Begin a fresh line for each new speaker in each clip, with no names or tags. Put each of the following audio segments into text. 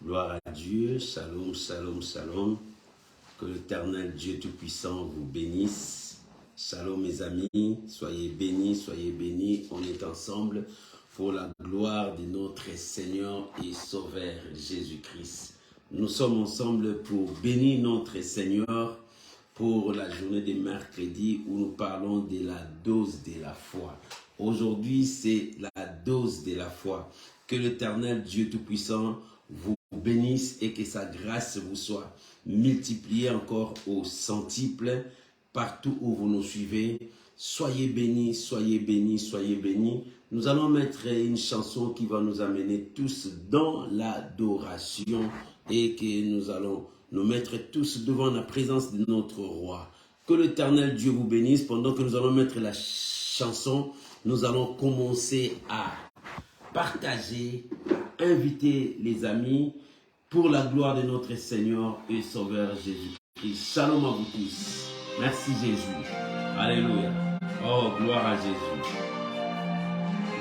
Gloire à Dieu, shalom, shalom, shalom. Que l'Éternel Dieu Tout-Puissant vous bénisse. Shalom mes amis, soyez bénis, on est ensemble pour la gloire de notre Seigneur et Sauveur Jésus-Christ. Nous sommes ensemble pour bénir notre Seigneur pour la journée de mercredi où nous parlons de la dose de la foi. Aujourd'hui, c'est la dose de la foi. Que l'Éternel Dieu Tout-Puissant vous bénisse et que sa grâce vous soit multipliée encore au centuple partout où vous nous suivez. Soyez bénis, soyez bénis, soyez bénis. Nous allons mettre une chanson qui va nous amener tous dans l'adoration et que nous allons nous mettre tous devant la présence de notre roi. Que l'Éternel Dieu vous bénisse. Pendant que nous allons mettre la chanson, nous allons commencer à partager, inviter les amis pour la gloire de notre Seigneur et Sauveur Jésus-Christ. Shalom à vous tous. Merci Jésus. Alléluia. Oh, gloire à Jésus.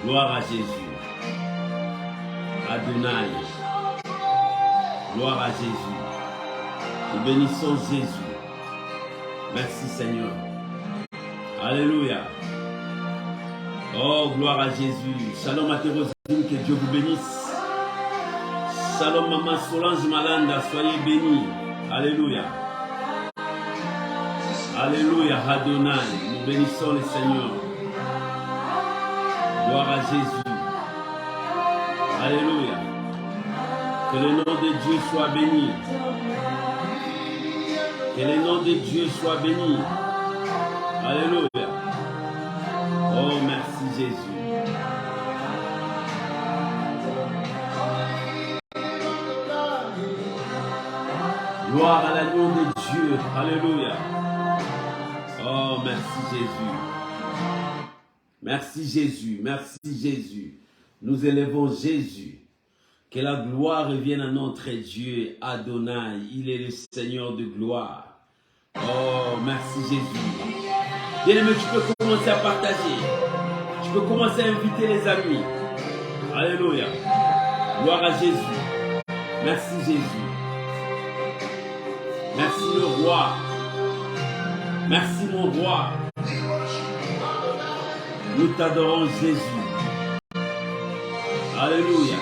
Gloire à Jésus. Adonai. Gloire à Jésus. Nous bénissons Jésus. Merci Seigneur. Alléluia. Oh, gloire à Jésus. Shalom à Thérosine, que Dieu vous bénisse. Shalom Maman Solange Malanda, soyez bénis. Alléluia. Alléluia, Adonai. Nous bénissons le Seigneur. Gloire à Jésus. Alléluia. Que le nom de Dieu soit béni. Que le nom de Dieu soit béni. Alléluia. Oh, merci Jésus. Gloire à l'agneau de Dieu. Alléluia. Oh, merci Jésus. Merci Jésus. Merci Jésus. Nous élevons Jésus. Que la gloire revienne à notre Dieu, Adonai. Il est le Seigneur de gloire. Oh, merci Jésus. Bien-aimé, tu peux commencer à partager. Tu peux commencer à inviter les amis. Alléluia. Gloire à Jésus. Merci Jésus. Merci le roi. Merci mon roi. Nous t'adorons Jésus. Alléluia.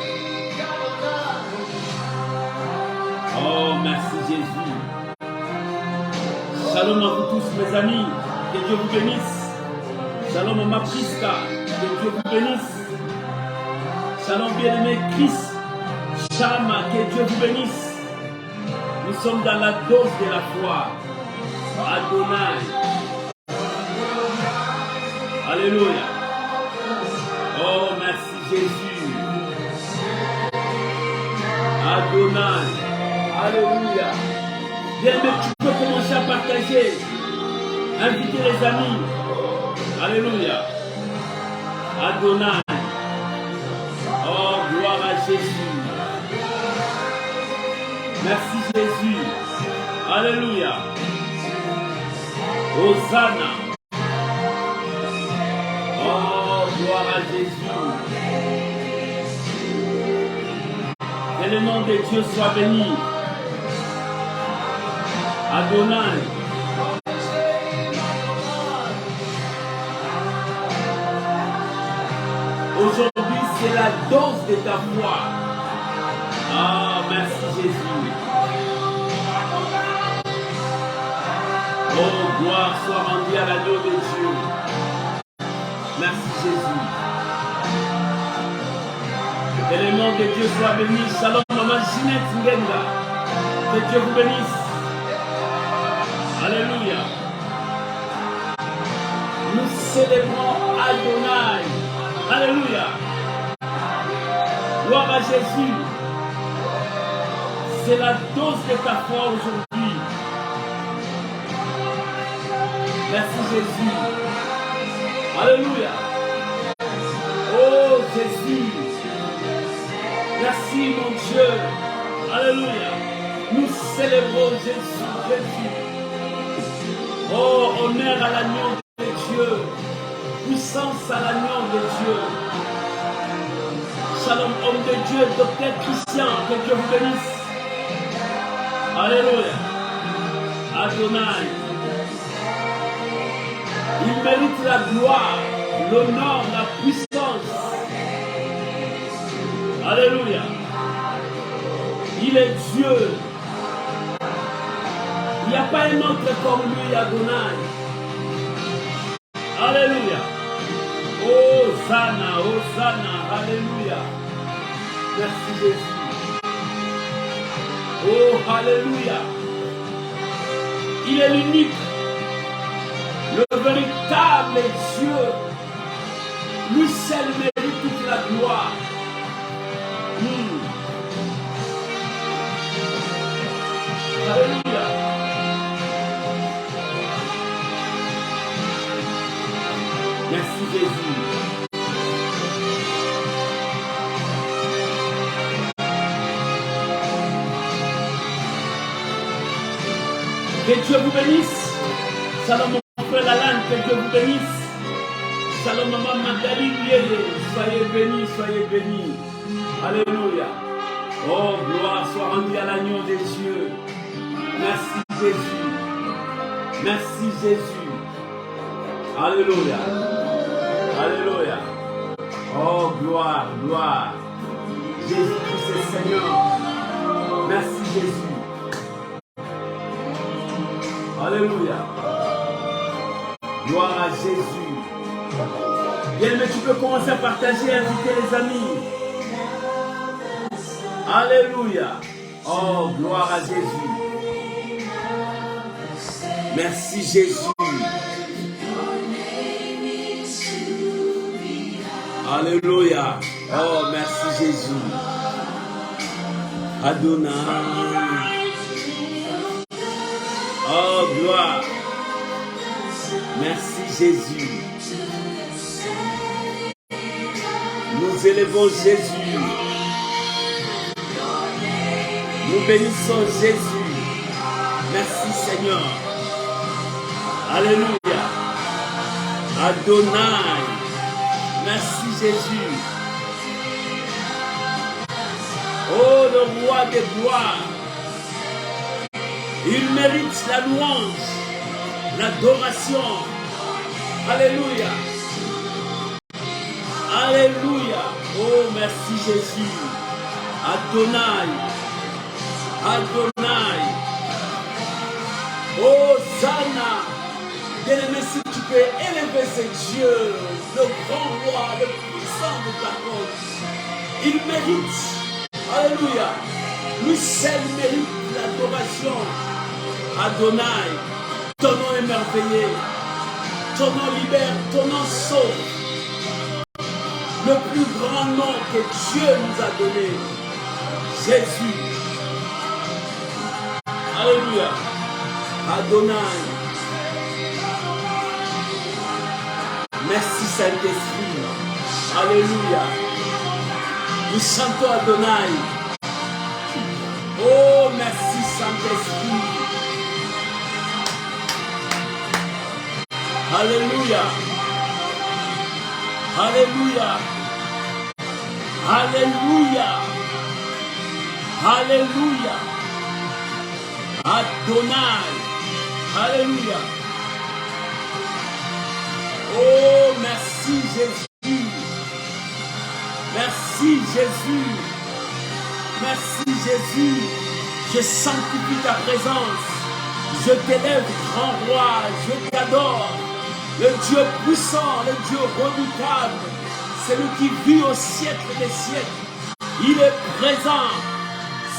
Oh, merci Jésus. Shalom à vous tous mes amis. Que Dieu vous bénisse. Shalom à ma Priska. Que Dieu vous bénisse. Shalom bien-aimé Christ. Shama. Que Dieu vous bénisse. Nous sommes dans la dose de la foi. Adonai. Alléluia. Oh, merci Jésus. Adonai. Alléluia. Bien, mais tu peux commencer à partager. Inviter les amis. Alléluia. Adonai. Oh, gloire à Jésus. Merci Jésus. Alléluia. Hosanna. Oh, gloire à Jésus. Que le nom de Dieu soit béni. Adonai. Aujourd'hui, c'est la dose de ta foi. Ah, merci Jésus. Oh, gloire soit rendue à l'agneau de Dieu. Merci Jésus. Que le nom de Dieu soit béni. Shalom, maman Ginette Ngenga. Que Dieu vous bénisse. Alléluia. Nous célébrons Adonai. Alléluia. Gloire à Jésus. C'est la dose de ta foi aujourd'hui. Merci Jésus. Alléluia. Oh Jésus. Merci mon Dieu. Alléluia. Nous célébrons Jésus. Jésus. Oh, honneur à l'agneau de Dieu. Puissance à l'agneau de Dieu. shalom, homme de Dieu, docteur Christian, que Dieu vous bénisse. Alléluia. Adonai. Il mérite la gloire, l'honneur, la puissance. Alléluia. Il est Dieu. Il n'y a pas un autre comme lui, Adonai. Alléluia. Hosanna, Hosanna, Alléluia. Merci Jésus. Oh, Alléluia. Il est l'unique, le véritable Dieu. Lui seul mérite toute la gloire. Alléluia. Merci Jésus. Que Dieu vous bénisse. Shalom mon frère Alan, que Dieu vous bénisse. Shalom maman Magdalene, soyez bénis, soyez bénis. Alléluia. Oh, gloire soit rendue à l'agneau des cieux. Merci Jésus. Merci Jésus. Alléluia. Alléluia. Oh, gloire, gloire. Jésus-Christ est Seigneur. Merci Jésus. Alléluia. Gloire à Jésus. Bien, mais tu peux commencer à partager, inviter les amis. Alléluia. Oh, gloire à Jésus. Merci Jésus. Alléluia. Oh, merci Jésus. Adonai. Oh, gloire. Merci Jésus. Nous élevons Jésus. Nous bénissons Jésus. Merci Seigneur. Alléluia. Adonai. Merci Jésus. Oh, le roi des gloires. Il mérite la louange, l'adoration. Alléluia. Alléluia. Oh, merci Jésus. Adonai. Adonai. Hosanna. Bien-aimé, si tu peux élever ce Dieu, le grand roi, le puissant de ta cause, il mérite. Alléluia. Lui seul mérite l'adoration. Adonai, ton nom est merveilleux, ton nom libère, ton nom sauve. Le plus grand nom que Dieu nous a donné, Jésus. Alléluia. Adonai. Merci Saint-Esprit. Alléluia. Nous chantons Adonai. Oh, merci Saint-Esprit. Alléluia. Alléluia. Alléluia. Alléluia. Adonai. Alléluia. Oh, merci Jésus. Merci Jésus. Merci Jésus. Je sanctifie ta présence. Je t'élève, grand roi. Je t'adore. Le Dieu puissant, le Dieu redoutable. C'est lui qui vit au siècle des siècles. Il est présent.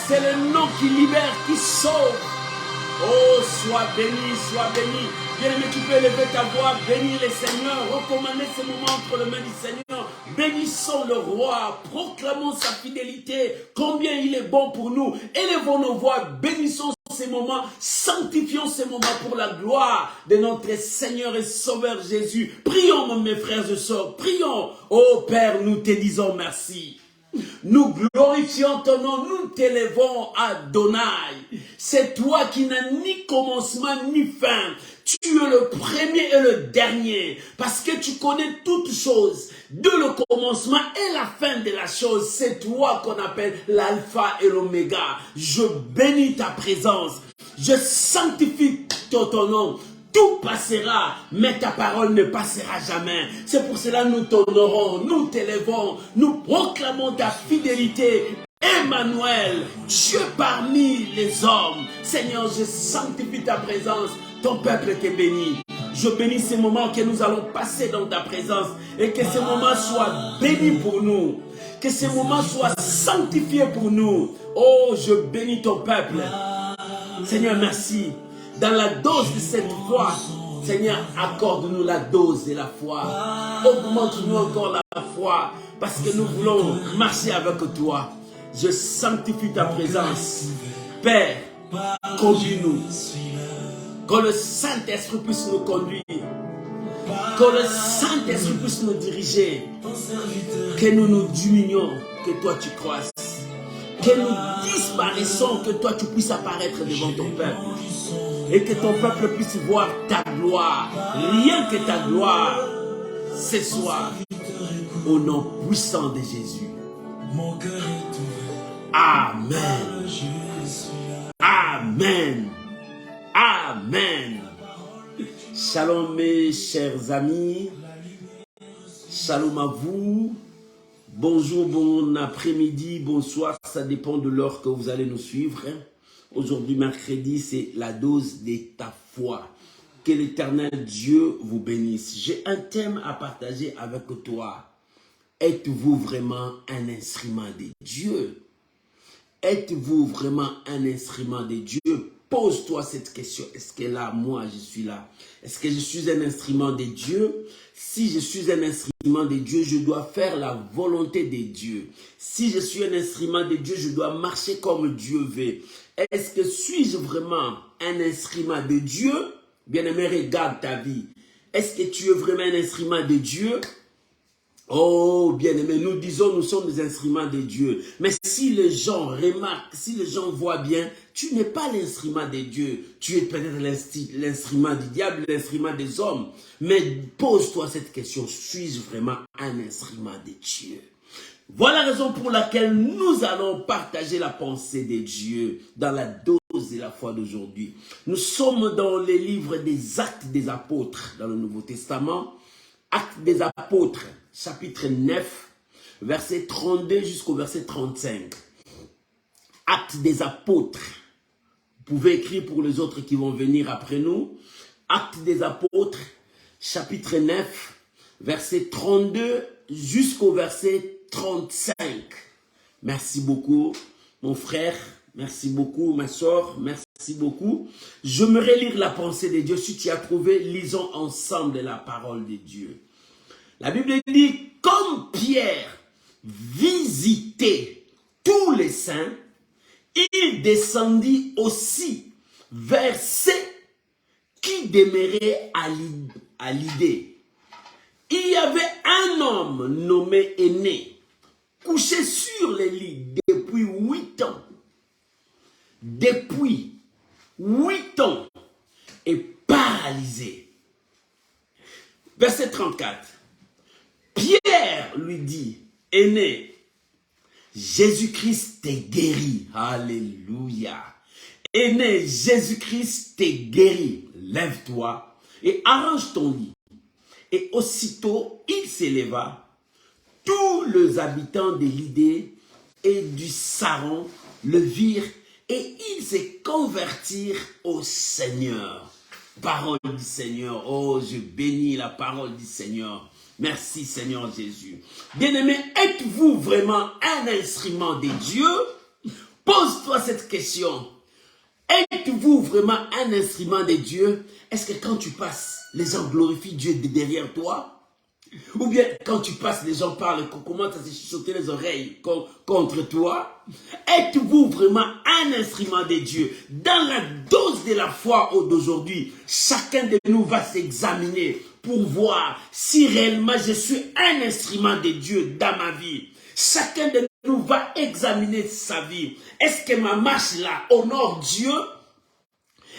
C'est le nom qui libère, qui sauve. Oh, sois béni, sois béni. Bien-aimé, tu peux élever ta voix, bénir les seigneurs, recommander ces moments entre les mains du Seigneur. Bénissons le roi, proclamons sa fidélité, combien il est bon pour nous. Élevons nos voix, bénissons ces moments, sanctifions ces moments pour la gloire de notre Seigneur et Sauveur Jésus. Prions, mes frères et sœurs, prions. Oh Père, nous te disons merci. Nous glorifions ton nom, nous t'élevons Adonai. C'est toi qui n'as ni commencement ni fin. Tu es le premier et le dernier, parce que tu connais toutes choses, de le commencement et la fin de la chose. C'est toi qu'on appelle l'alpha et l'oméga. Je bénis ta présence, je sanctifie ton nom. Tout passera, mais ta parole ne passera jamais. C'est pour cela que nous t'honorons, nous t'élèvons, nous proclamons ta fidélité. Emmanuel, Dieu parmi les hommes. Seigneur, je sanctifie ta présence. Ton peuple t'est béni. Je bénis ces moments que nous allons passer dans ta présence et que ces moments soient bénis pour nous. Que ces moments soient sanctifiés pour nous. Oh, je bénis ton peuple. Seigneur, merci. Dans la dose de cette foi, Seigneur, accorde-nous la dose de la foi. Augmente-nous encore la foi parce que nous voulons marcher avec toi. Je sanctifie ta présence. Père, conduis-nous. Que le Saint-Esprit puisse nous conduire. Que le Saint-Esprit puisse nous diriger. Que nous nous diminuions, que toi tu croisses. Que nous disparaissons, que toi tu puisses apparaître devant ton peuple. Et que ton peuple puisse voir ta gloire. Rien que ta gloire. Ce soir. Au nom puissant de Jésus. Amen. Amen. Amen. Shalom mes chers amis. Shalom à vous. Bonjour, bon après-midi, bonsoir. Ça dépend de l'heure que vous allez nous suivre. Aujourd'hui, mercredi, c'est la dose de ta foi. Que l'Éternel Dieu vous bénisse. J'ai un thème à partager avec toi. Êtes-vous vraiment un instrument de Dieu? Êtes-vous vraiment un instrument de Dieu? Pose-toi cette question. Est-ce que là, moi, je suis là? Est-ce que je suis un instrument de Dieu? Si je suis un instrument de Dieu, je dois faire la volonté de Dieu. Si je suis un instrument de Dieu, je dois marcher comme Dieu veut. Est-ce que suis-je vraiment un instrument de Dieu? Bien-aimé, regarde ta vie. Est-ce que tu es vraiment un instrument de Dieu? Oh, bien-aimé, nous disons nous sommes des instruments de Dieu. Mais si les gens remarquent, si les gens voient bien, tu n'es pas l'instrument de Dieu. Tu es peut-être l'instrument du diable, l'instrument des hommes. Mais pose-toi cette question, suis-je vraiment un instrument de Dieu? Voilà la raison pour laquelle nous allons partager la pensée de Dieu dans la dose de la foi d'aujourd'hui. Nous sommes dans les livres des Actes des Apôtres dans le Nouveau Testament. Actes des Apôtres, chapitre 9, verset 32 jusqu'au verset 35. Actes des Apôtres. Vous pouvez écrire pour les autres qui vont venir après nous. Actes des Apôtres, chapitre 9, verset 32 jusqu'au verset 35. Merci beaucoup, mon frère. Merci beaucoup, ma soeur. Merci beaucoup. J'aimerais lire la pensée de Dieu. Si tu as trouvé, lisons ensemble la parole de Dieu. La Bible dit, comme Pierre visitait tous les saints, il descendit aussi vers ceux qui demeuraient à l'idée. Il y avait un homme nommé Aîné, couché sur les lits depuis 8 ans. Depuis 8 ans et paralysé. Verset 34. Pierre lui dit, Aîné, Jésus-Christ t'est guéri. Alléluia. Aîné, Jésus-Christ t'est guéri. Lève-toi et arrange ton lit. Et aussitôt, il s'éleva. Tous les habitants de l'Idée et du Saron le virent et ils se convertirent au Seigneur. Parole du Seigneur. Oh, je bénis la parole du Seigneur. Merci Seigneur Jésus. Bien-aimé, êtes-vous vraiment un instrument de Dieu? Pose-toi cette question. Êtes-vous vraiment un instrument de Dieu? Est-ce que quand tu passes, les gens glorifient Dieu derrière toi? Ou bien quand tu passes, les gens parlent, commencent à se chuchoter les oreilles contre toi? Êtes-vous vraiment un instrument de Dieu? Dans la dose de la foi d'aujourd'hui, chacun de nous va s'examiner pour voir si réellement je suis un instrument de Dieu dans ma vie. Chacun de nous va examiner sa vie. Est-ce que ma marche là honore Dieu?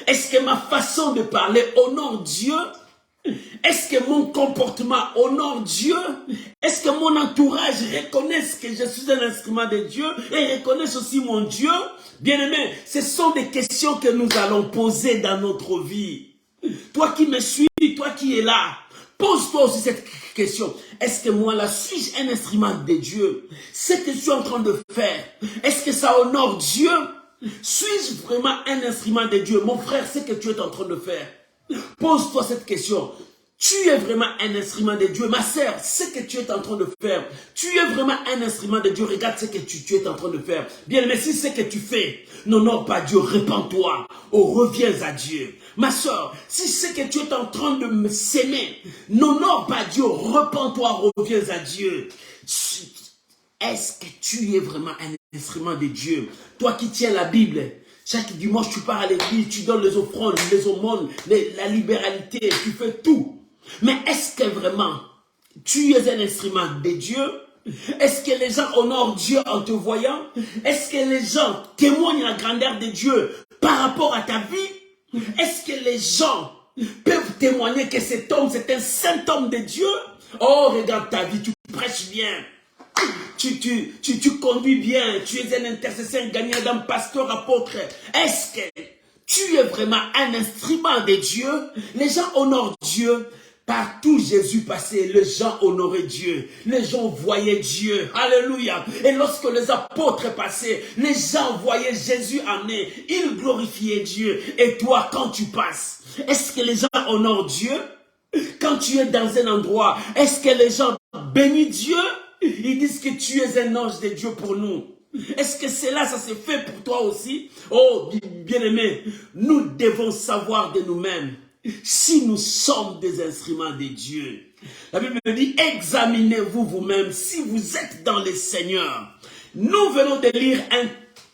Est-ce que ma façon de parler honore Dieu? Est-ce que mon comportement honore Dieu? Est-ce que mon entourage reconnaisse que je suis un instrument de Dieu et reconnaisse aussi mon Dieu? Bien-aimé, ce sont des questions que nous allons poser dans notre vie. Toi qui me suis, toi qui es là, pose-toi aussi cette question. Est-ce que moi là, suis-je un instrument de Dieu? Ce que je suis en train de faire, est-ce que ça honore Dieu? Suis-je vraiment un instrument de Dieu? Mon frère, ce que tu es en train de faire, pose-toi cette question. Tu es vraiment un instrument de Dieu. Ma sœur, ce que tu es en train de faire, tu es vraiment un instrument de Dieu. Regarde ce que tu es en train de faire. Bien, mais si ce que tu fais n'honore pas Dieu, répands-toi ou reviens à Dieu. Ma sœur, si ce que tu es en train de me s'aimer n'honore pas Dieu, repens-toi, reviens à Dieu. Est-ce que tu es vraiment un instrument de Dieu? Toi qui tiens la Bible, chaque dimanche tu pars à l'église, tu donnes les offrandes, les aumônes, la libéralité, tu fais tout. Mais est-ce que vraiment tu es un instrument de Dieu? Est-ce que les gens honorent Dieu en te voyant? Est-ce que les gens témoignent la grandeur de Dieu par rapport à ta vie? Est-ce que les gens peuvent témoigner que cet homme, c'est un saint homme de Dieu? Oh, regarde ta vie, tu prêches bien. Tu conduis bien, tu es un intercesseur gagnant d'un pasteur apôtre. Est-ce que tu es vraiment un instrument de Dieu? Les gens honorent Dieu. Partout Jésus passait, les gens honoraient Dieu. Les gens voyaient Dieu. Alléluia. Et lorsque les apôtres passaient, les gens voyaient Jésus amener. Ils glorifiaient Dieu. Et toi, quand tu passes, est-ce que les gens honorent Dieu? Quand tu es dans un endroit, est-ce que les gens bénissent Dieu? Ils disent que tu es un ange de Dieu pour nous. Est-ce que cela, ça s'est fait pour toi aussi? Oh, bien-aimé, nous devons savoir de nous-mêmes si nous sommes des instruments de Dieu. La Bible dit, examinez-vous vous-même si vous êtes dans le Seigneur. Nous venons de lire un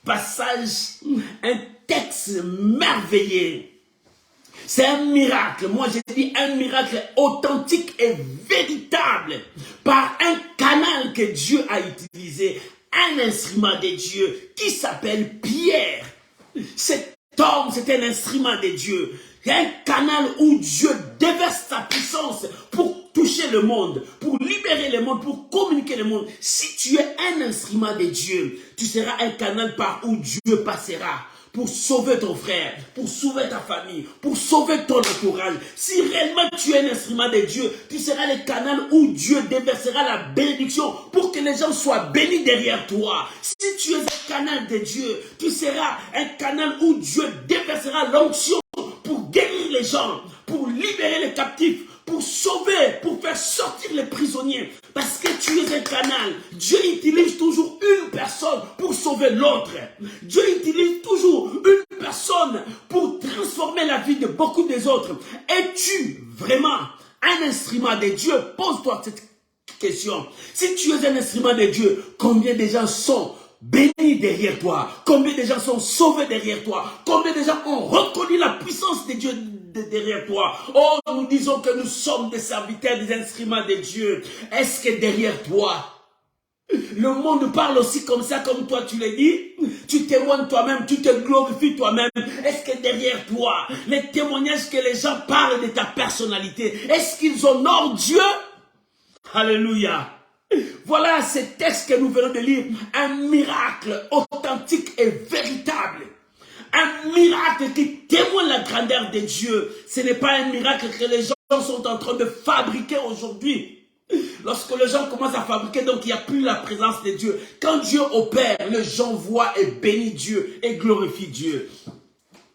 passage, un texte merveilleux. C'est un miracle. Moi, j'ai dit un miracle authentique et véritable par un canal que Dieu a utilisé. Un instrument de Dieu qui s'appelle Pierre. Cet homme, c'est un instrument de Dieu. Un canal où Dieu déverse sa puissance pour toucher le monde, pour libérer le monde, pour communiquer le monde. Si tu es un instrument de Dieu, tu seras un canal par où Dieu passera. Pour sauver ton frère, pour sauver ta famille, pour sauver ton entourage. Si réellement tu es un instrument de Dieu, tu seras le canal où Dieu déversera la bénédiction pour que les gens soient bénis derrière toi. Si tu es un canal de Dieu, tu seras un canal où Dieu déversera l'onction pour guérir les gens, pour libérer les captifs, pour sauver, pour faire sortir les prisonniers. Parce que tu es un canal. Dieu utilise toujours une personne pour sauver l'autre. Dieu utilise toujours une personne pour transformer la vie de beaucoup des autres. Es-tu vraiment un instrument de Dieu? Pose-toi cette question. Si tu es un instrument de Dieu, combien de gens sont bénis derrière toi? Combien de gens sont sauvés derrière toi? Combien de gens ont reconnu la puissance de Dieu derrière toi? Oh, nous disons que nous sommes des serviteurs, des instruments de Dieu. Est-ce que derrière toi, le monde parle aussi comme ça, comme toi tu l'as dit? Tu témoignes toi-même, tu te glorifies toi-même. Est-ce que derrière toi, les témoignages que les gens parlent de ta personnalité, est-ce qu'ils honorent Dieu? Alléluia. Voilà ce texte que nous venons de lire, un miracle authentique et véritable. Un miracle qui témoigne la grandeur de Dieu. Ce n'est pas un miracle que les gens sont en train de fabriquer aujourd'hui. Lorsque les gens commencent à fabriquer, donc il n'y a plus la présence de Dieu. Quand Dieu opère, les gens voient et bénissent Dieu et glorifient Dieu.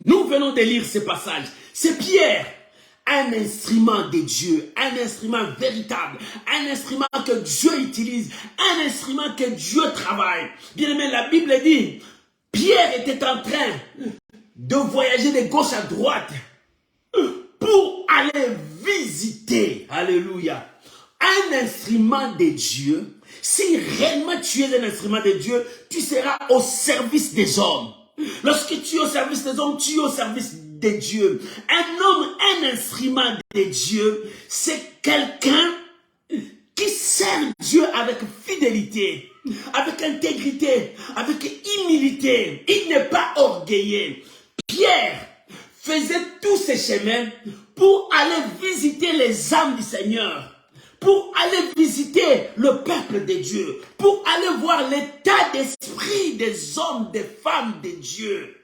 Nous venons de lire ce passage. C'est Pierre, un instrument de Dieu, un instrument véritable, un instrument que Dieu utilise, un instrument que Dieu travaille. Bien aimé, la Bible dit, Pierre était en train de voyager de gauche à droite pour aller visiter, alléluia, un instrument de Dieu. Si réellement tu es un instrument de Dieu, tu seras au service des hommes. Lorsque tu es au service des hommes, tu es au service de Dieu. Un homme, un instrument de Dieu, c'est quelqu'un qui sert Dieu avec fidélité, avec intégrité, avec humilité. Il n'est pas orgueilleux. Pierre faisait tous ces chemins pour aller visiter les âmes du Seigneur, pour aller visiter le peuple de Dieu, pour aller voir l'état d'esprit des hommes, des femmes de Dieu.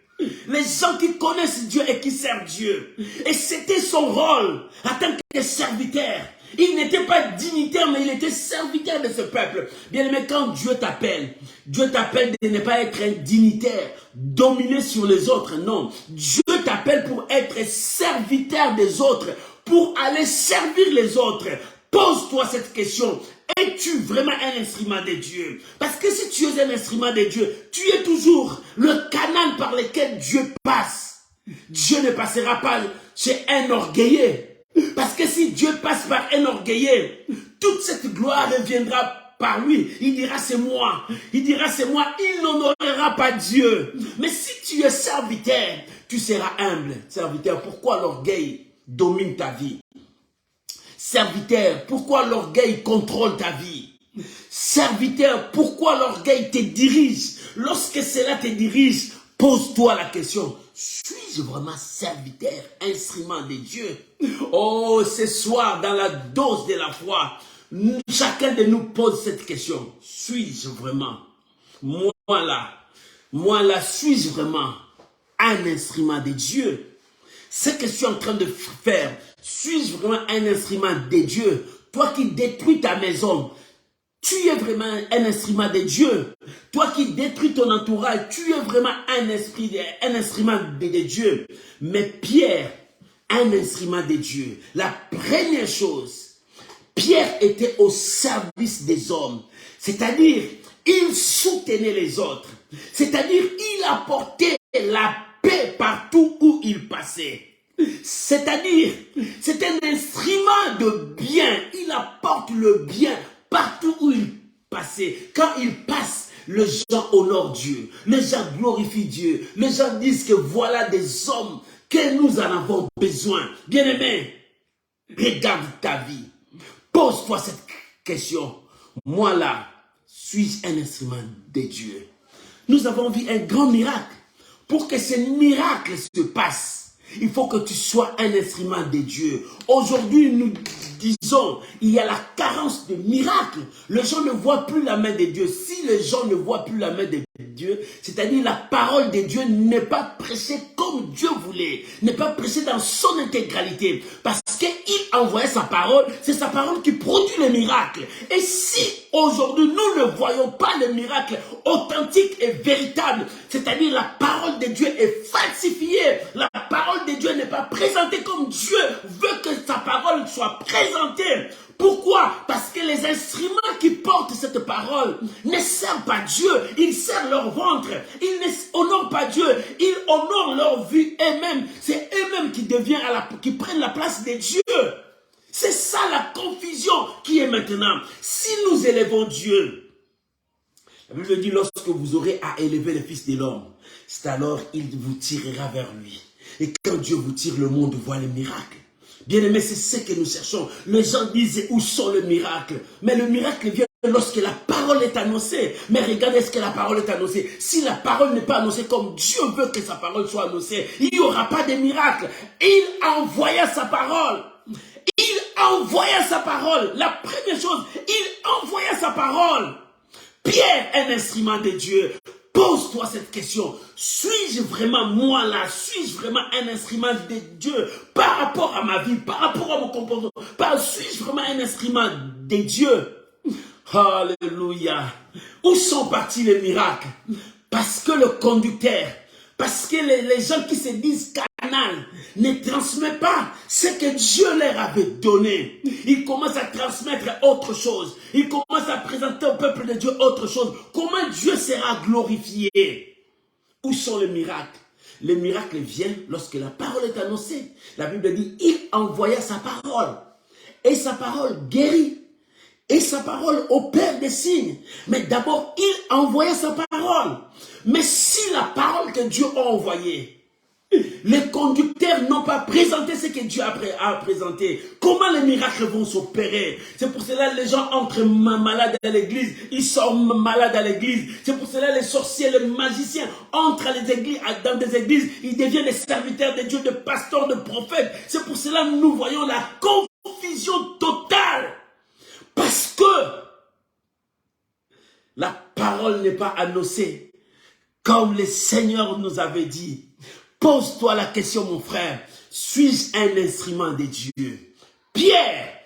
Les gens qui connaissent Dieu et qui servent Dieu. Et c'était son rôle en tant que serviteur. Il n'était pas dignitaire, mais il était serviteur de ce peuple. Bien aimé, quand Dieu t'appelle de ne pas être un dignitaire, dominer sur les autres. Non, Dieu t'appelle pour être serviteur des autres, pour aller servir les autres. Pose-toi cette question. Es-tu vraiment un instrument de Dieu? Parce que si tu es un instrument de Dieu, tu es toujours le canal par lequel Dieu passe. Dieu ne passera pas chez un orgueilleux. Parce que si Dieu passe par un orgueilleux, toute cette gloire reviendra par lui. Il dira c'est moi. Il dira c'est moi. Il n'honorera pas Dieu. Mais si tu es serviteur, tu seras humble. Serviteur, pourquoi l'orgueil domine ta vie? Serviteur, pourquoi l'orgueil contrôle ta vie? Serviteur, pourquoi l'orgueil te dirige? Lorsque cela te dirige, pose-toi la question. Suis-je vraiment serviteur, instrument de Dieu? Oh, ce soir, dans la dose de la foi, chacun de nous pose cette question. Suis-je vraiment? Moi là, suis-je vraiment un instrument de Dieu? Ce que je suis en train de faire, suis-je vraiment un instrument de Dieu? Toi qui détruis ta maison, tu es vraiment un instrument de Dieu. Toi qui détruis ton entourage, tu es vraiment un instrument de Dieu. Mais Pierre, un instrument de Dieu. La première chose, Pierre était au service des hommes. C'est-à-dire, il soutenait les autres. C'est-à-dire, il apportait la paix partout où il passait. C'est-à-dire, c'est un instrument de bien. Il apporte le bien partout où il passait. Quand il passe, les gens honorent Dieu. Les gens glorifient Dieu. Les gens disent que voilà des hommes que nous en avons besoin. Bien-aimé, regarde ta vie. Pose-toi cette question. Moi là, suis-je un instrument de Dieu? Nous avons vu un grand miracle. Pour que ce miracle se passe, il faut que tu sois un instrument de Dieu. Aujourd'hui, nous disons, il y a la carence de miracles. Les gens ne voient plus la main de Dieu. Si les gens ne voient plus la main de Dieu, c'est-à-dire la parole de Dieu n'est pas prêchée comme Dieu voulait, n'est pas prêchée dans son intégralité. Parce qu'il envoyait sa parole, c'est sa parole qui produit les miracles. Et si aujourd'hui nous ne voyons pas le miracle authentique et véritable, c'est-à-dire la parole de Dieu est falsifiée, la parole de Dieu n'est pas présentée comme Dieu veut que sa parole soit présentée. Pourquoi? Parce que les instruments qui portent cette parole ne servent pas Dieu, ils servent leur ventre, ils n'honorent pas Dieu, ils honorent leur vie eux-mêmes. C'est eux-mêmes qui prennent la place de Dieu. C'est ça la confusion qui est maintenant. Si nous élevons Dieu, la Bible dit lorsque vous aurez à élever le Fils de l'homme, c'est alors il vous tirera vers lui. Et quand Dieu vous tire, le monde voit les miracles. Bien-aimés, c'est ce que nous cherchons. Les gens disent où sont les miracles? Mais le miracle vient lorsque la parole est annoncée. Mais regardez ce que la parole est annoncée. Si la parole n'est pas annoncée comme Dieu veut que sa parole soit annoncée, il n'y aura pas de miracle. Il envoya sa parole. Il envoya sa parole. La première chose, il envoya sa parole. Pierre, un instrument de Dieu. Pose-toi cette question. Suis-je vraiment moi là? Suis-je vraiment un instrument de Dieu par rapport à ma vie, par rapport à mon comportement? Suis-je vraiment un instrument de Dieu? Alléluia. Où sont partis les miracles? Parce que le conducteur, parce que les gens qui se disent canal ne transmettent pas ce que Dieu leur avait donné. Ils commencent à transmettre autre chose. Ils commencent à présenter au peuple de Dieu autre chose. Comment Dieu sera glorifié? Où sont les miracles? Les miracles viennent lorsque la parole est annoncée. La Bible dit, il envoya sa parole. Et sa parole guérit. Et sa parole opère des signes. Mais d'abord, il envoya sa parole. Mais si la parole que Dieu a envoyée Les conducteurs n'ont pas présenté ce que Dieu a présenté. Comment les miracles vont s'opérer? C'est pour cela que les gens entrent malades à l'église, ils sortent malades à l'église. C'est pour cela que les sorciers, les magiciens entrent dans des églises, ils deviennent des serviteurs de Dieu, de pasteurs, de prophètes. C'est pour cela que nous voyons la confusion totale. Parce que la parole n'est pas annoncée. Comme le Seigneur nous avait dit. Pose-toi la question, mon frère. Suis-je un instrument de Dieu? Pierre,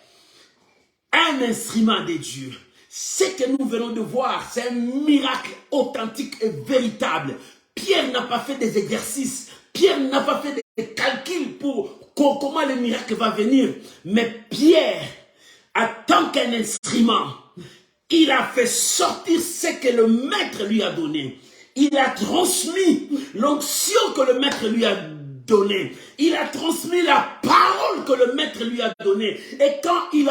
un instrument de Dieu. Ce que nous venons de voir, c'est un miracle authentique et véritable. Pierre n'a pas fait des exercices. Pierre n'a pas fait des calculs pour comment le miracle va venir. Mais Pierre, en tant qu'un instrument, il a fait sortir ce que le maître lui a donné. Il a transmis l'onction que le maître lui a donnée. Il a transmis la parole que le maître lui a donnée. Et quand il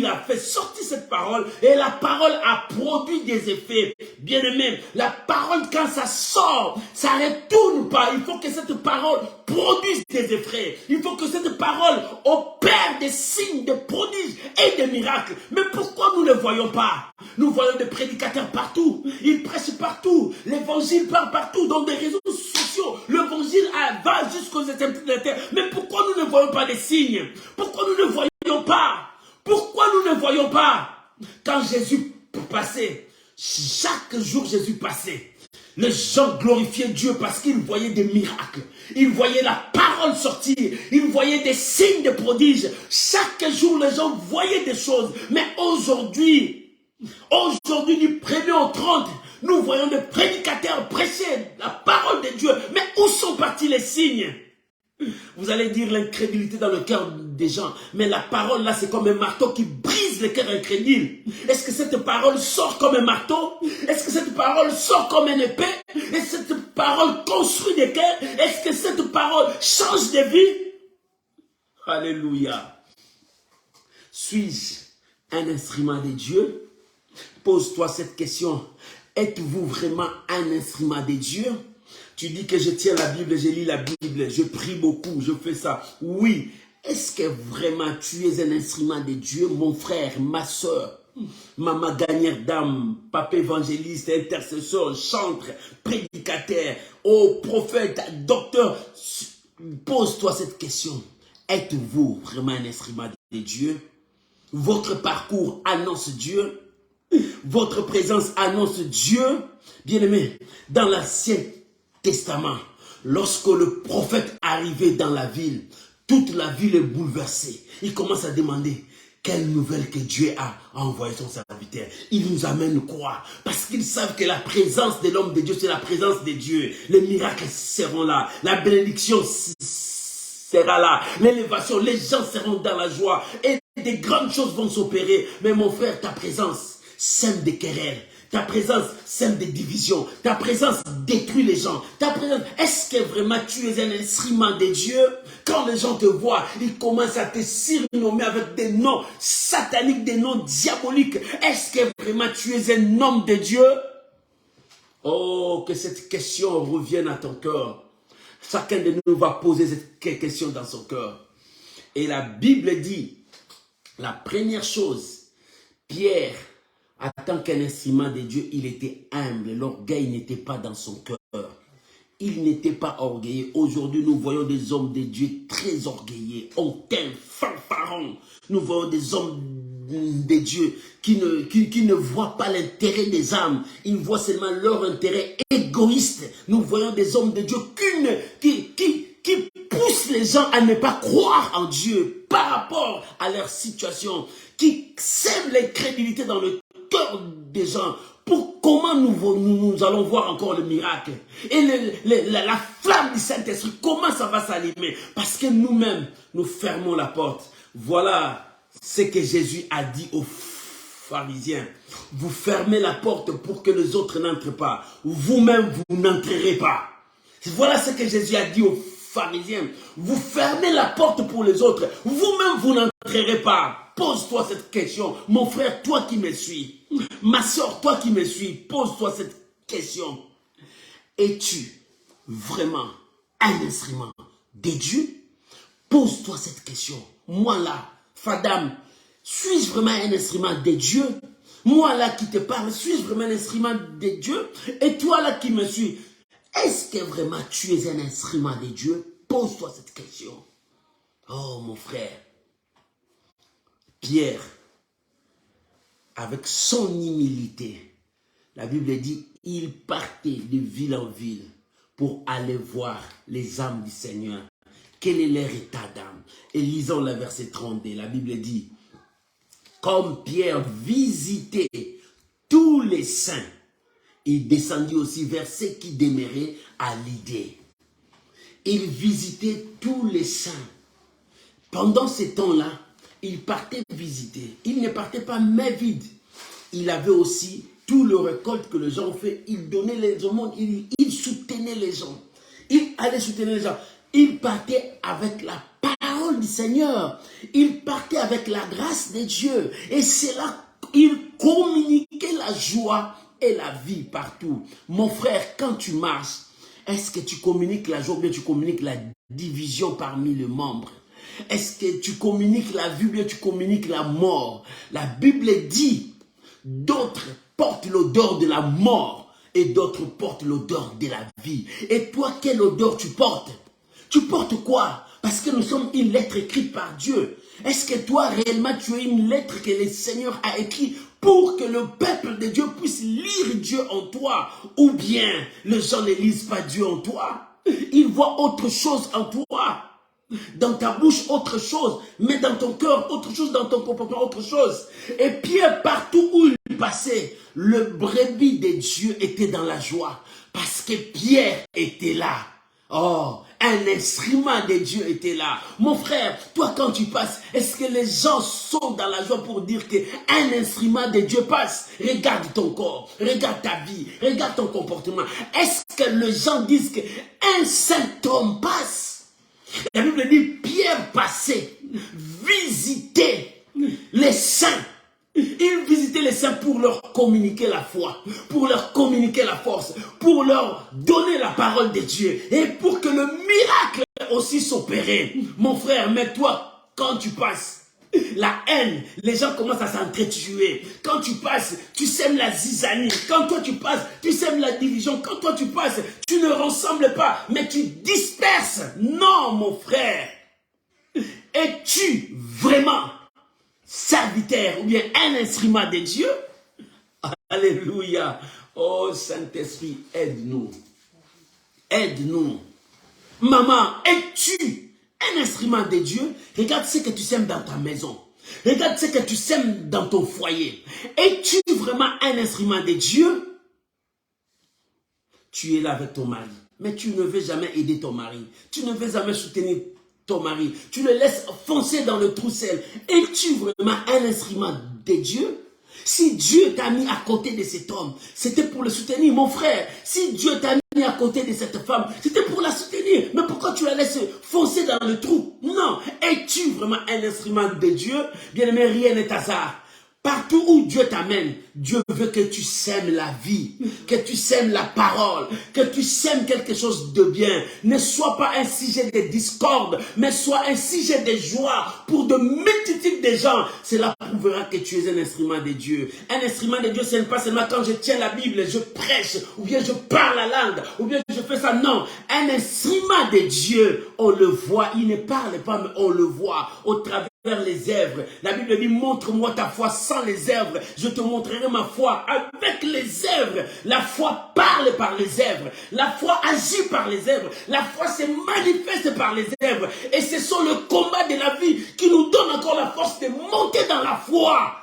a fait sortir cette parole, et la parole a produit des effets. Bien aimé, la parole quand ça sort, ça ne retourne pas. Il faut que cette parole produise des effets. Il faut que cette parole opère des signes, des prodiges et des miracles. Mais pourquoi nous ne le voyons pas? Nous voyons des prédicateurs partout. Ils prêchent partout. L'évangile parle partout dans des réseaux sociaux. L'évangile va jusqu'aux extrémités de la terre. Mais pourquoi nous ne voyons pas des signes? Pourquoi nous ne voyons pas? Pourquoi nous ne voyons pas? Quand Jésus passait, chaque jour Jésus passait, les gens glorifiaient Dieu parce qu'ils voyaient des miracles. Ils voyaient la parole sortir. Ils voyaient des signes de prodiges. Chaque jour, les gens voyaient des choses. Mais aujourd'hui, du 1er au 30, nous voyons des prédicateurs prêcher la parole de Dieu. Mais où sont partis les signes? Vous allez dire l'incrédulité dans le cœur des gens. Mais la parole là, c'est comme un marteau qui brise le cœur incrédule. Est-ce que cette parole sort comme un marteau? Est-ce que cette parole sort comme une épée? Est-ce que cette parole construit des cœurs? Est-ce que cette parole change des vies? Alléluia. Suis-je un instrument de Dieu? Pose-toi cette question. Êtes-vous vraiment un instrument de Dieu? Tu dis que je tiens la Bible, je lis la Bible, je prie beaucoup, je fais ça. Oui. Est-ce que vraiment tu es un instrument de Dieu, mon frère, ma soeur, maman gagnère d'âme, papa évangéliste, intercesseur, chantre, prédicateur, prophète, docteur? Pose-toi cette question. Êtes-vous vraiment un instrument de Dieu? Votre parcours annonce Dieu? Votre présence annonce Dieu? Bien-aimé, dans l'Ancien Testament, lorsque le prophète arrivait dans la ville, toute la ville est bouleversée. Il commence à demander quelle nouvelle que Dieu a envoyé son serviteur. Il nous amène quoi? Parce qu'ils savent que la présence de l'homme de Dieu, c'est la présence de Dieu. Les miracles seront là. La bénédiction sera là. L'élévation, les gens seront dans la joie. Et des grandes choses vont s'opérer. Mais mon frère, ta présence sème des querelles. Ta présence sème des divisions. Ta présence détruit les gens. Ta présence, est-ce que vraiment tu es un instrument de Dieu? Quand les gens te voient, ils commencent à te surnommer avec des noms sataniques, des noms diaboliques. Est-ce que vraiment tu es un homme de Dieu? Oh, que cette question revienne à ton cœur. Chacun de nous va poser cette question dans son cœur. Et la Bible dit, la première chose, Pierre, en tant qu'un instrument de Dieu, il était humble. L'orgueil n'était pas dans son cœur. Il n'était pas orgueilleux. Aujourd'hui, nous voyons des hommes de Dieu très orgueilleux, hautains, fanfarons. Nous voyons des hommes de Dieu qui ne voient pas l'intérêt des âmes. Ils voient seulement leur intérêt égoïste. Nous voyons des hommes de Dieu qui poussent les gens à ne pas croire en Dieu par rapport à leur situation, qui sèment l'incrédulité dans le cœur des gens. Pour comment nous allons voir encore le miracle? Et la flamme du Saint-Esprit, comment ça va s'allumer? Parce que nous-mêmes, nous fermons la porte. Voilà ce que Jésus a dit aux pharisiens. Vous fermez la porte pour que les autres n'entrent pas. Vous-même, vous n'entrerez pas. Voilà ce que Jésus a dit aux pharisiens. Vous fermez la porte pour les autres. Vous-même, vous n'entrerez pas. Pose-toi cette question. Mon frère, toi qui me suis. Ma soeur, toi qui me suis. Pose-toi cette question. Es-tu vraiment un instrument de Dieu? Pose-toi cette question. Moi là, Fadam, suis-je vraiment un instrument de Dieu? Moi là qui te parle, suis-je vraiment un instrument de Dieu? Et toi là qui me suis, est-ce que vraiment tu es un instrument de Dieu? Pose-toi cette question. Oh mon frère, Pierre, avec son humilité, la Bible dit, il partait de ville en ville pour aller voir les âmes du Seigneur. Quel est leur état d'âme? Et lisons le verset 32, la Bible dit, comme Pierre visitait tous les saints, il descendit aussi vers ceux qui demeuraient à Lydée. Il visitait tous les saints. Pendant ce temps-là, il partait visiter. Il ne partait pas main vide. Il avait aussi tout le récolte que les gens ont fait. Il donnait les aumônes, il soutenait les gens. Il allait soutenir les gens. Il partait avec la parole du Seigneur. Il partait avec la grâce de Dieu. Et c'est là qu'il communiquait la joie et la vie partout. Mon frère, quand tu marches, est-ce que tu communiques la joie ou bien tu communiques la division parmi les membres? Est-ce que tu communiques la vie ou bien tu communiques la mort? La Bible dit, d'autres portent l'odeur de la mort et d'autres portent l'odeur de la vie. Et toi, quelle odeur tu portes? Tu portes quoi? Parce que nous sommes une lettre écrite par Dieu. Est-ce que toi, réellement, tu es une lettre que le Seigneur a écrite pour que le peuple de Dieu puisse lire Dieu en toi? Ou bien, les gens ne lisent pas Dieu en toi? Ils voient autre chose en toi. Dans ta bouche, autre chose. Mais dans ton cœur, autre chose. Dans ton comportement, autre chose. Et Pierre, partout où il passait, le brebis de Dieu était dans la joie. Parce que Pierre était là. Oh, un instrument de Dieu était là. Mon frère, toi quand tu passes, est-ce que les gens sont dans la joie pour dire qu'un instrument de Dieu passe? Regarde ton corps, regarde ta vie, regarde ton comportement. Est-ce que les gens disent qu'un saint homme passe? La Bible dit, Pierre passait, visitait les saints. Il visitait les saints pour leur communiquer la foi, pour leur communiquer la force, pour leur donner la parole de Dieu et pour que le miracle aussi s'opérait. Mon frère, mais toi, quand tu passes, la haine, les gens commencent à s'entretuer. Quand tu passes, tu sèmes la zizanie. Quand toi tu passes, tu sèmes la division. Quand toi tu passes, tu ne ressembles pas, mais tu disperses. Non, mon frère. Es-tu vraiment serviteur ou bien un instrument de Dieu? Alléluia. Oh Saint-Esprit, aide-nous. Aide-nous. Maman, es-tu un instrument de Dieu? Regarde ce que tu sèmes dans ta maison. Regarde ce que tu sèmes dans ton foyer. Es-tu vraiment un instrument de Dieu? Tu es là avec ton mari, mais tu ne veux jamais aider ton mari. Tu ne veux jamais soutenir ton mari. Tu le laisses foncer dans le troussel. Es-tu vraiment un instrument de Dieu? Si Dieu t'a mis à côté de cet homme, c'était pour le soutenir, mon frère. Si Dieu t'a mis à côté de cette femme, c'était pour la soutenir. Mais pourquoi tu la laisses foncer dans le trou? Non. Es-tu vraiment un instrument de Dieu? Bien-aimé, rien n'est hasard. Partout où Dieu t'amène, Dieu veut que tu sèmes la vie, que tu sèmes la parole, que tu sèmes quelque chose de bien. Ne sois pas un sujet de discorde, mais sois un sujet de joie pour de multitudes de gens. Cela prouvera que tu es un instrument de Dieu. Un instrument de Dieu, ce n'est pas seulement quand je tiens la Bible, je prêche, ou bien je parle la langue, ou bien je fais ça. Non, un instrument de Dieu, on le voit, il ne parle pas, mais on le voit au travers les œuvres. La Bible dit, montre-moi ta foi sans les œuvres, je te montrerai ma foi avec les œuvres. La foi parle par les œuvres, la foi agit par les œuvres, la foi se manifeste par les œuvres. Et ce sont le combat de la vie qui nous donne encore la force de monter dans la foi.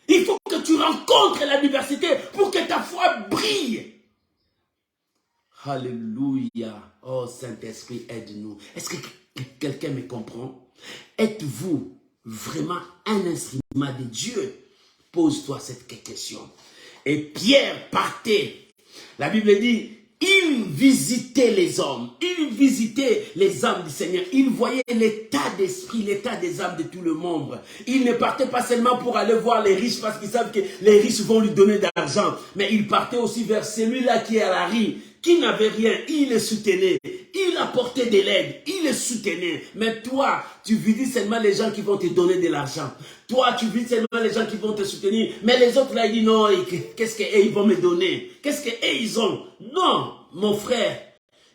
Il faut que tu rencontres l'adversité pour que ta foi brille. Alléluia. Oh Saint-Esprit, aide-nous. Est-ce que quelqu'un me comprend? Êtes-vous vraiment un instrument de Dieu? Pose-toi cette question. Et Pierre partait. La Bible dit, il visitait les hommes. Il visitait les âmes du Seigneur. Il voyait l'état d'esprit, l'état des âmes de tout le monde. Il ne partait pas seulement pour aller voir les riches parce qu'ils savent que les riches vont lui donner d'argent. Mais il partait aussi vers celui-là qui est à la rue, qui n'avait rien. Il le soutenait. Il apportait de l'aide, il les soutenait. Mais toi, tu visites seulement les gens qui vont te donner de l'argent. Toi, tu visites seulement les gens qui vont te soutenir. Mais les autres là, ils disent non, qu'est-ce qu'ils vont me donner? Qu'est-ce qu'ils ont? Non, mon frère,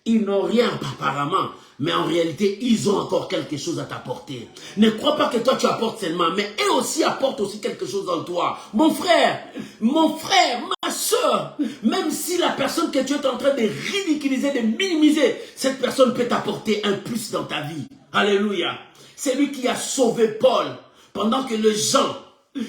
ils n'ont rien apparemment. Mais en réalité, ils ont encore quelque chose à t'apporter. Ne crois pas que toi tu apportes seulement, mais eux aussi apportent aussi quelque chose en toi. Mon frère, ma soeur, même si la personne que tu es en train de ridiculiser, de minimiser, cette personne peut t'apporter un plus dans ta vie. Alléluia. C'est lui qui a sauvé Paul pendant que les gens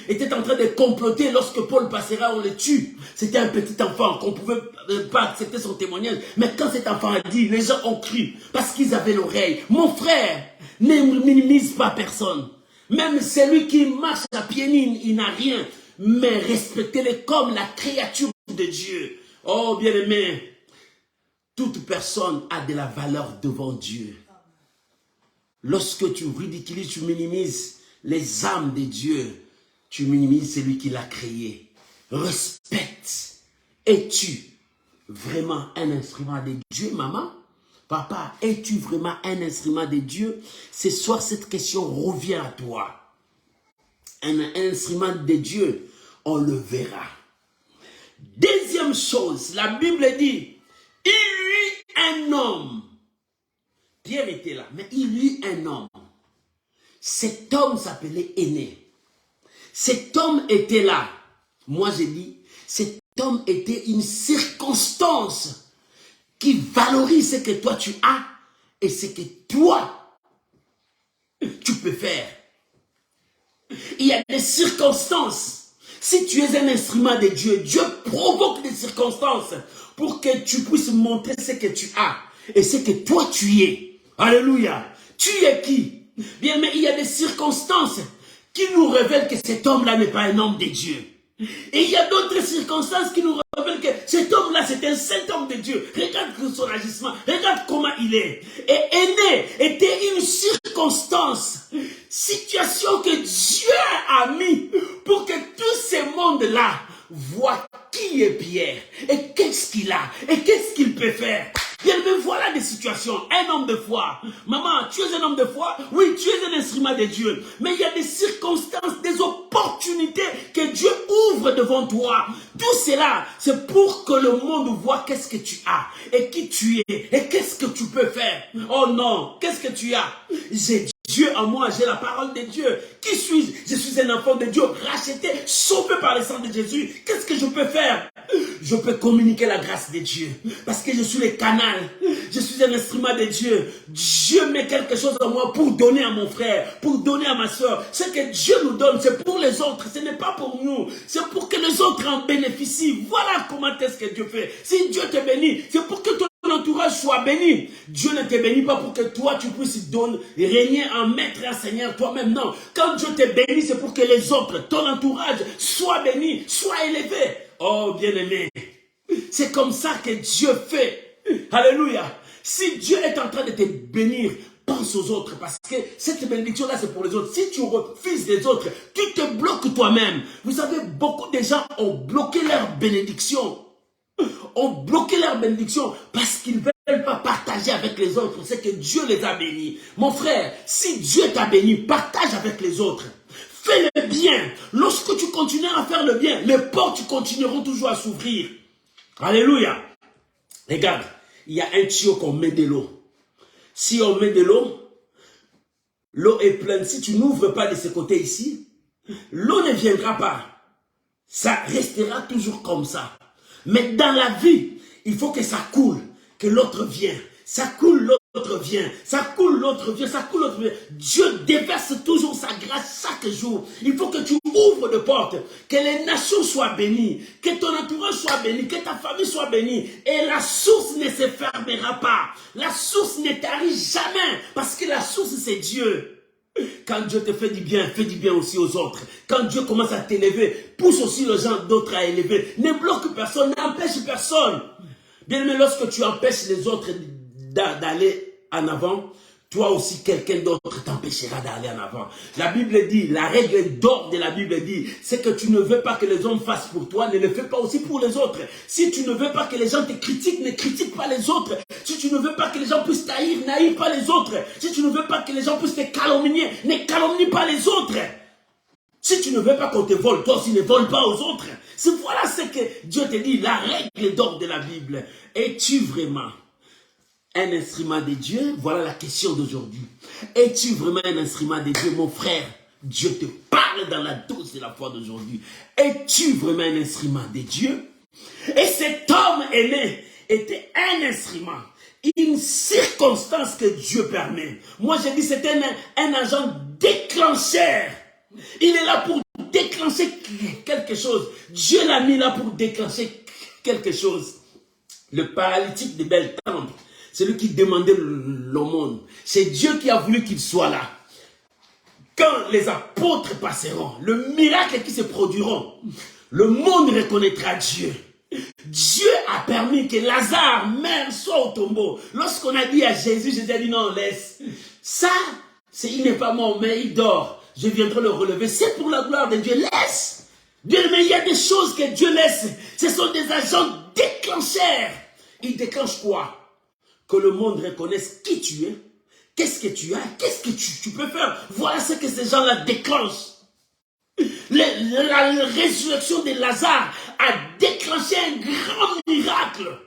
était en train de comploter lorsque Paul passera, on le tue. C'était un petit enfant qu'on ne pouvait pas accepter son témoignage. Mais quand cet enfant a dit, les gens ont cru parce qu'ils avaient l'oreille. Mon frère, ne minimise pas personne. Même celui qui marche à pieds nus, il n'a rien. Mais respectez-le comme la créature de Dieu. Oh bien-aimé, toute personne a de la valeur devant Dieu. Lorsque tu ridiculises, tu minimises les âmes de Dieu, tu minimises celui qui l'a créé. Respecte. Es-tu vraiment un instrument de Dieu, maman? Papa, es-tu vraiment un instrument de Dieu? Ce soir, cette question revient à toi. Un instrument de Dieu, on le verra. Deuxième chose, la Bible dit, il eut un homme. Pierre était là, mais il eut un homme. Cet homme s'appelait Aîné. Cet homme était là. Moi, j'ai dit, cet homme était une circonstance qui valorise ce que toi tu as et ce que toi tu peux faire. Il y a des circonstances. Si tu es un instrument de Dieu, Dieu provoque des circonstances pour que tu puisses montrer ce que tu as et ce que toi tu es. Alléluia. Tu es qui? Bien, mais il y a des circonstances qui nous révèlent que cet homme-là n'est pas un homme de Dieu. Et il y a d'autres circonstances qui nous révèlent que cet homme-là, c'est un saint homme de Dieu. Regarde son agissement, regarde comment il est. Et Aîné était une circonstance, situation que Dieu a mis pour que tout ce monde-là voit qui est Pierre et qu'est-ce qu'il a et qu'est-ce qu'il peut faire. Bien, mais voilà des situations. Un homme de foi. Maman, tu es un homme de foi? Oui, tu es un instrument de Dieu. Mais il y a des circonstances, des opportunités que Dieu ouvre devant toi. Tout cela, c'est pour que le monde voit qu'est-ce que tu as et qui tu es et qu'est-ce que tu peux faire. Oh non, qu'est-ce que tu as? J'ai Dieu en moi, j'ai la parole de Dieu. Qui suis-je? Je suis un enfant de Dieu, racheté, sauvé par le sang de Jésus. Qu'est-ce que je peux faire? Je peux communiquer la grâce de Dieu. Parce que je suis le canal. Je suis un instrument de Dieu. Dieu met quelque chose en moi pour donner à mon frère, pour donner à ma soeur. Ce que Dieu nous donne, c'est pour les autres. Ce n'est pas pour nous. C'est pour que les autres en bénéficient. Voilà comment est-ce que Dieu fait. Si Dieu te bénit, c'est pour que ton entourage soit béni. Dieu ne te bénit pas pour que toi tu puisses donner, régner en maître et en seigneur toi-même. Non. Quand Dieu te bénit, c'est pour que les autres, ton entourage, soient bénis, soient élevés. Oh bien-aimé, c'est comme ça que Dieu fait. Alléluia. Si Dieu est en train de te bénir, pense aux autres, parce que cette bénédiction-là, c'est pour les autres. Si tu refuses les autres, tu te bloques toi-même. Vous savez, beaucoup de gens ont bloqué leur bénédiction. Ont bloqué leur bénédiction parce qu'ils ne veulent pas partager avec les autres. C'est que Dieu les a bénis. Mon frère, si Dieu t'a béni, partage avec les autres. Fais le bien. Lorsque tu continueras à faire le bien, les portes continueront toujours à s'ouvrir. Alléluia. Regarde, il y a un tuyau qu'on met de l'eau. Si on met de l'eau, l'eau est pleine. Si tu n'ouvres pas de ce côté ici, l'eau ne viendra pas. Ça restera toujours comme ça. Mais dans la vie, il faut que ça coule, que l'autre vienne. Ça coule, l'autre vient. Ça coule, l'autre vient. Ça coule, l'autre vient. Dieu déverse toujours sa grâce chaque jour. Il faut que tu ouvres de portes, que les nations soient bénies, que ton entourage soit béni, que ta famille soit bénie. Et la source ne se fermera pas. La source ne tarit jamais, parce que la source, c'est Dieu. Quand Dieu te fait du bien, fais du bien aussi aux autres. Quand Dieu commence à t'élever, pousse aussi les gens d'autres à élever. Ne bloque personne, n'empêche personne. Bien aimé, lorsque tu empêches les autres d'aller en avant, toi aussi, quelqu'un d'autre t'empêchera d'aller en avant. La Bible dit, la règle d'or de la Bible dit, c'est que tu ne veux pas que les hommes fassent pour toi, ne le fais pas aussi pour les autres. Si tu ne veux pas que les gens te critiquent, ne critique pas les autres. Si tu ne veux pas que les gens puissent t'haïr, n'haïs pas les autres. Si tu ne veux pas que les gens puissent te calomnier, ne calomnie pas les autres. Si tu ne veux pas qu'on te vole, toi aussi ne vole pas aux autres. Voilà ce que Dieu te dit, la règle d'or de la Bible. Es-tu vraiment un instrument de Dieu? Voilà la question d'aujourd'hui. Es-tu vraiment un instrument de Dieu, mon frère? Dieu te parle dans la dose de la foi d'aujourd'hui. Es-tu vraiment un instrument de Dieu? Et cet homme aîné était un instrument, une circonstance que Dieu permet. Moi, je dis c'était un agent déclencheur. Il est là pour déclencher quelque chose. Dieu l'a mis là pour déclencher quelque chose. Le paralytique de Bethléem, c'est lui qui demandait l'aumône. C'est Dieu qui a voulu qu'il soit là. Quand les apôtres passeront, le miracle qui se produiront, le monde reconnaîtra Dieu. Dieu a permis que Lazare même soit au tombeau. Lorsqu'on a dit à Jésus, Jésus a dit non, laisse. Ça, il n'est pas mort, mais il dort. Je viendrai le relever. C'est pour la gloire de Dieu. Laisse. Dieu, mais il y a des choses que Dieu laisse. Ce sont des agents déclencheurs. Il déclenche quoi? Que le monde reconnaisse qui tu es. Qu'est-ce que tu as? Qu'est-ce que tu peux faire? Voilà ce que ces gens-là déclenchent. La résurrection de Lazare a déclenché un grand miracle.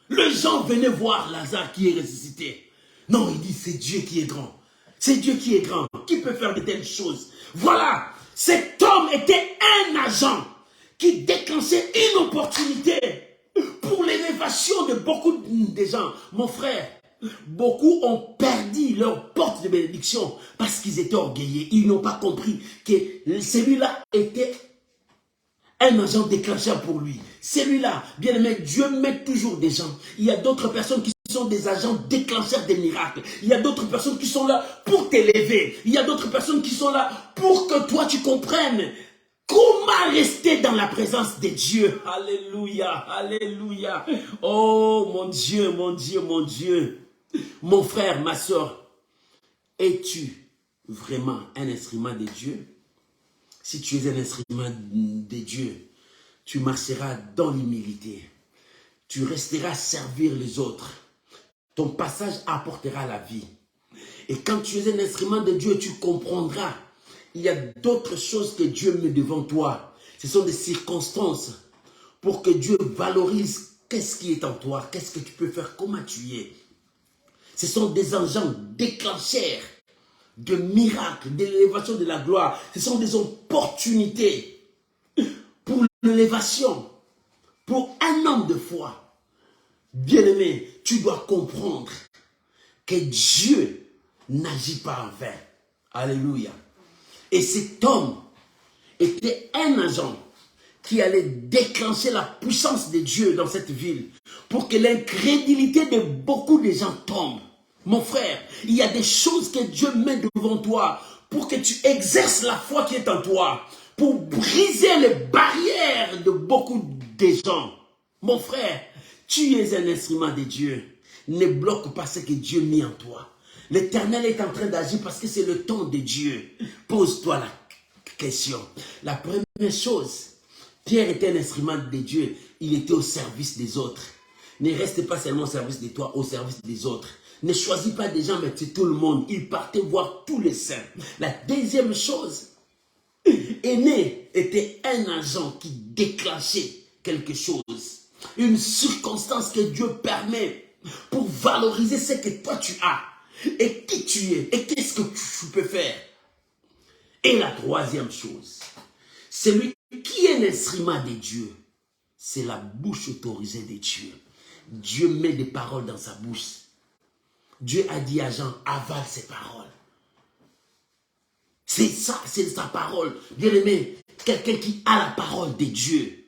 Les gens venaient voir Lazare qui est ressuscité. Non, il dit c'est Dieu qui est grand. C'est Dieu qui est grand. Qui peut faire de telles choses? Voilà. Cet homme était un agent qui déclenchait une opportunité pour l'élévation de beaucoup de gens. Mon frère, beaucoup ont perdu leur porte de bénédiction parce qu'ils étaient orgueilleux. Ils n'ont pas compris que celui-là était un agent déclencheur pour lui. Celui-là, bien aimé, Dieu met toujours des gens. Il y a d'autres personnes qui sont des agents déclencheurs des miracles. Il y a d'autres personnes qui sont là pour t'élever. Il y a d'autres personnes qui sont là pour que toi tu comprennes comment rester dans la présence de Dieu. Alléluia, alléluia. Oh mon Dieu, mon Dieu, mon Dieu. Mon frère, ma soeur, es-tu vraiment un instrument de Dieu? Si tu es un instrument de Dieu, tu marcheras dans l'humilité. Tu resteras servir les autres. Ton passage apportera la vie. Et quand tu es un instrument de Dieu, tu comprendras. Il y a d'autres choses que Dieu met devant toi. Ce sont des circonstances pour que Dieu valorise qu'est-ce qui est en toi, qu'est-ce que tu peux faire, comment tu es. Ce sont des agents déclencheurs de miracles, d'élévation de la gloire. Ce sont des opportunités pour l'élévation, pour un homme de foi. Bien-aimé, tu dois comprendre que Dieu n'agit pas en vain. Alléluia. Et cet homme était un agent qui allait déclencher la puissance de Dieu dans cette ville pour que l'incrédulité de beaucoup de gens tombe. Mon frère, il y a des choses que Dieu met devant toi pour que tu exerces la foi qui est en toi, pour briser les barrières de beaucoup de gens. Mon frère, tu es un instrument de Dieu. Ne bloque pas ce que Dieu met en toi. L'Éternel est en train d'agir parce que c'est le temps de Dieu. Pose-toi la question. La première chose, Pierre était un instrument de Dieu. Il était au service des autres. Ne reste pas seulement au service de toi, au service des autres. Ne choisis pas des gens, mais c'est tout le monde. Il partait voir tous les saints. La deuxième chose, Aîné était un agent qui déclenchait quelque chose. Une circonstance que Dieu permet pour valoriser ce que toi tu as. Et qui tu es. Et qu'est-ce que tu peux faire. Et la troisième chose, celui qui est l'instrument de Dieu, c'est la bouche autorisée de Dieu. Dieu met des paroles dans sa bouche. Dieu a dit à Jean, avale ses paroles. C'est ça, c'est sa parole. Bien aimé, quelqu'un qui a la parole de Dieu.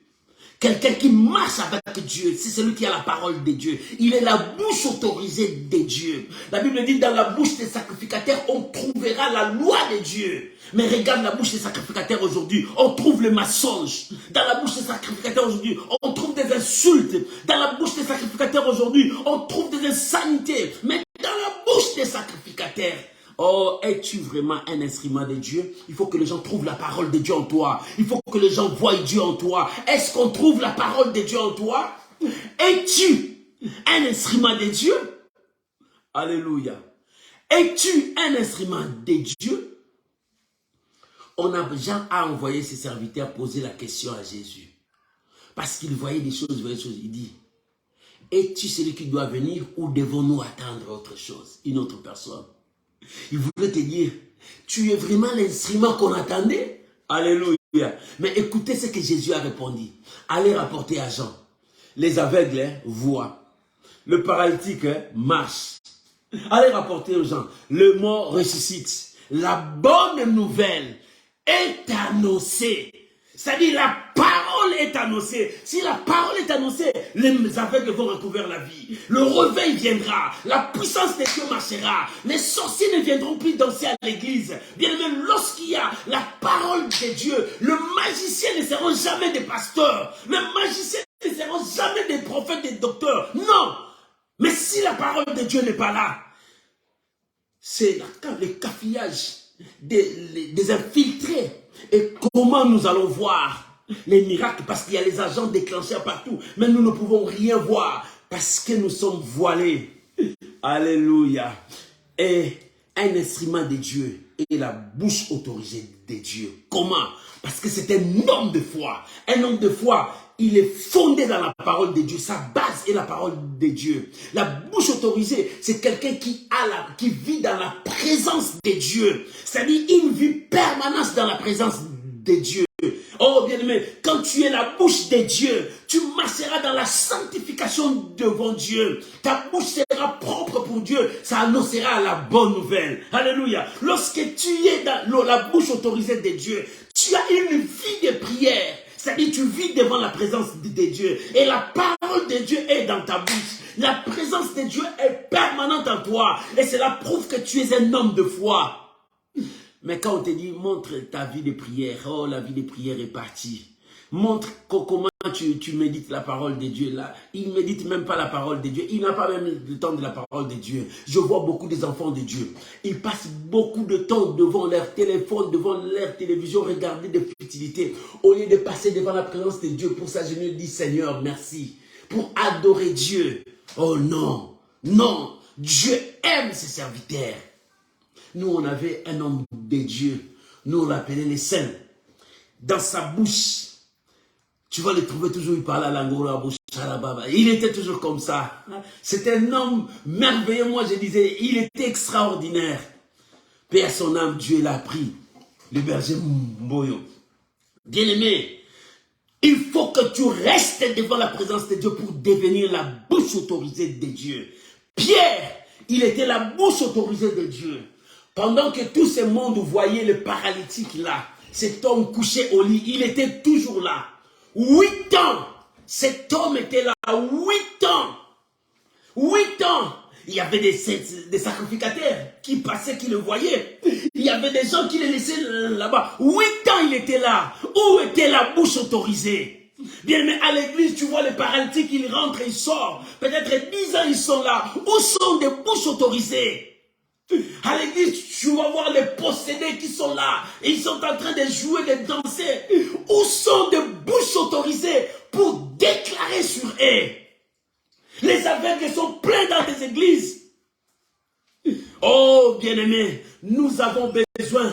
Quelqu'un qui marche avec Dieu, c'est celui qui a la parole de Dieu. Il est la bouche autorisée de Dieu. La Bible dit, dans la bouche des sacrificateurs, on trouvera la loi de Dieu. Mais regarde la bouche des sacrificateurs aujourd'hui, on trouve le mensonge. Dans la bouche des sacrificateurs aujourd'hui, on trouve des insultes. Dans la bouche des sacrificateurs aujourd'hui, on trouve des insanités. Mais dans la bouche des sacrificateurs. Oh, es-tu vraiment un instrument de Dieu? Il faut que les gens trouvent la parole de Dieu en toi. Il faut que les gens voient Dieu en toi. Est-ce qu'on trouve la parole de Dieu en toi? Es-tu un instrument de Dieu? Alléluia. Es-tu un instrument de Dieu? Jean a envoyé ses serviteurs poser la question à Jésus. Parce qu'il voyait des choses, Il dit, es-tu celui qui doit venir ou devons-nous attendre autre chose, une autre personne? Il voulait te dire, tu es vraiment l'instrument qu'on attendait? Alléluia. Mais écoutez ce que Jésus a répondu. Allez rapporter à Jean. Les aveugles voient. Le paralytique marche. Allez rapporter aux gens. Le mort ressuscite. La bonne nouvelle est annoncée. C'est-à-dire la parole est annoncée. Si la parole est annoncée, les aveugles vont recouvrir la vie. Le réveil viendra. La puissance de Dieu marchera. Les sorciers ne viendront plus danser à l'église. Bien même lorsqu'il y a la parole de Dieu, le magicien ne seront jamais des pasteurs. Les magiciens ne seront jamais des prophètes, des docteurs. Non. Mais si la parole de Dieu n'est pas là, c'est le cafouillage des infiltrés. Et comment nous allons voir les miracles? Parce qu'il y a les agents déclencheurs partout. Mais nous ne pouvons rien voir parce que nous sommes voilés. Alléluia. Et un instrument de Dieu et la bouche autorisée de Dieu. Comment? Parce que c'est un homme de foi. Un homme de foi, il est fondé dans la parole de Dieu. Sa base est la parole de Dieu. La bouche autorisée, c'est quelqu'un qui vit dans la présence de Dieu. C'est-à-dire une vie permanente dans la présence de Dieu. Oh bien-aimé, quand tu es la bouche de Dieu, tu marcheras dans la sanctification devant Dieu. Ta bouche sera propre pour Dieu. Ça annoncera la bonne nouvelle. Alléluia. Lorsque tu es dans la bouche autorisée de Dieu, tu as une vie de prière. C'est-à-dire tu vis devant la présence de Dieu. Et la parole de Dieu est dans ta bouche. La présence de Dieu est permanente en toi. Et cela prouve que tu es un homme de foi. Mais quand on te dit, montre ta vie de prière, oh, la vie de prière est partie. Montre comment tu médites la parole de Dieu. Là, il ne médite même pas la parole de Dieu. Il n'a pas même le temps de la parole de Dieu. Je vois beaucoup des enfants de Dieu. Ils passent beaucoup de temps devant leur téléphone, devant leur télévision, regarder des futilités. Au lieu de passer devant la présence de Dieu, pour ça je me dis, Seigneur, merci. Pour adorer Dieu. Oh non, non, Dieu aime ses serviteurs. Nous, on avait un homme de Dieu. Nous, on l'appelait les saints. Dans sa bouche, tu vas le trouver toujours, il parlait à la bouche. Il était toujours comme ça. C'était un homme merveilleux. Moi, je disais, il était extraordinaire. Paix à son âme, Dieu l'a pris. Le berger Mboyo. Bien-aimé, il faut que tu restes devant la présence de Dieu pour devenir la bouche autorisée de Dieu. Pierre, il était la bouche autorisée de Dieu. Pendant que tout ce monde voyait le paralytique là, cet homme couché au lit, il était toujours là. 8 ans, cet homme était là, 8 ans. 8 ans. Il y avait des sacrificateurs qui passaient, qui le voyaient. Il y avait des gens qui le laissaient là-bas. 8 ans il était là. Où était la bouche autorisée? Bien, mais à l'église, tu vois les paralytiques, ils rentrent et ils sortent. Peut-être 10 ans ils sont là. Où sont des bouches autorisées? À l'église, tu vas voir les possédés qui sont là. Et ils sont en train de jouer, de danser. Où sont des bouches autorisées pour déclarer sur eux? Les aveugles sont pleins dans des églises. Oh, bien-aimés, nous avons besoin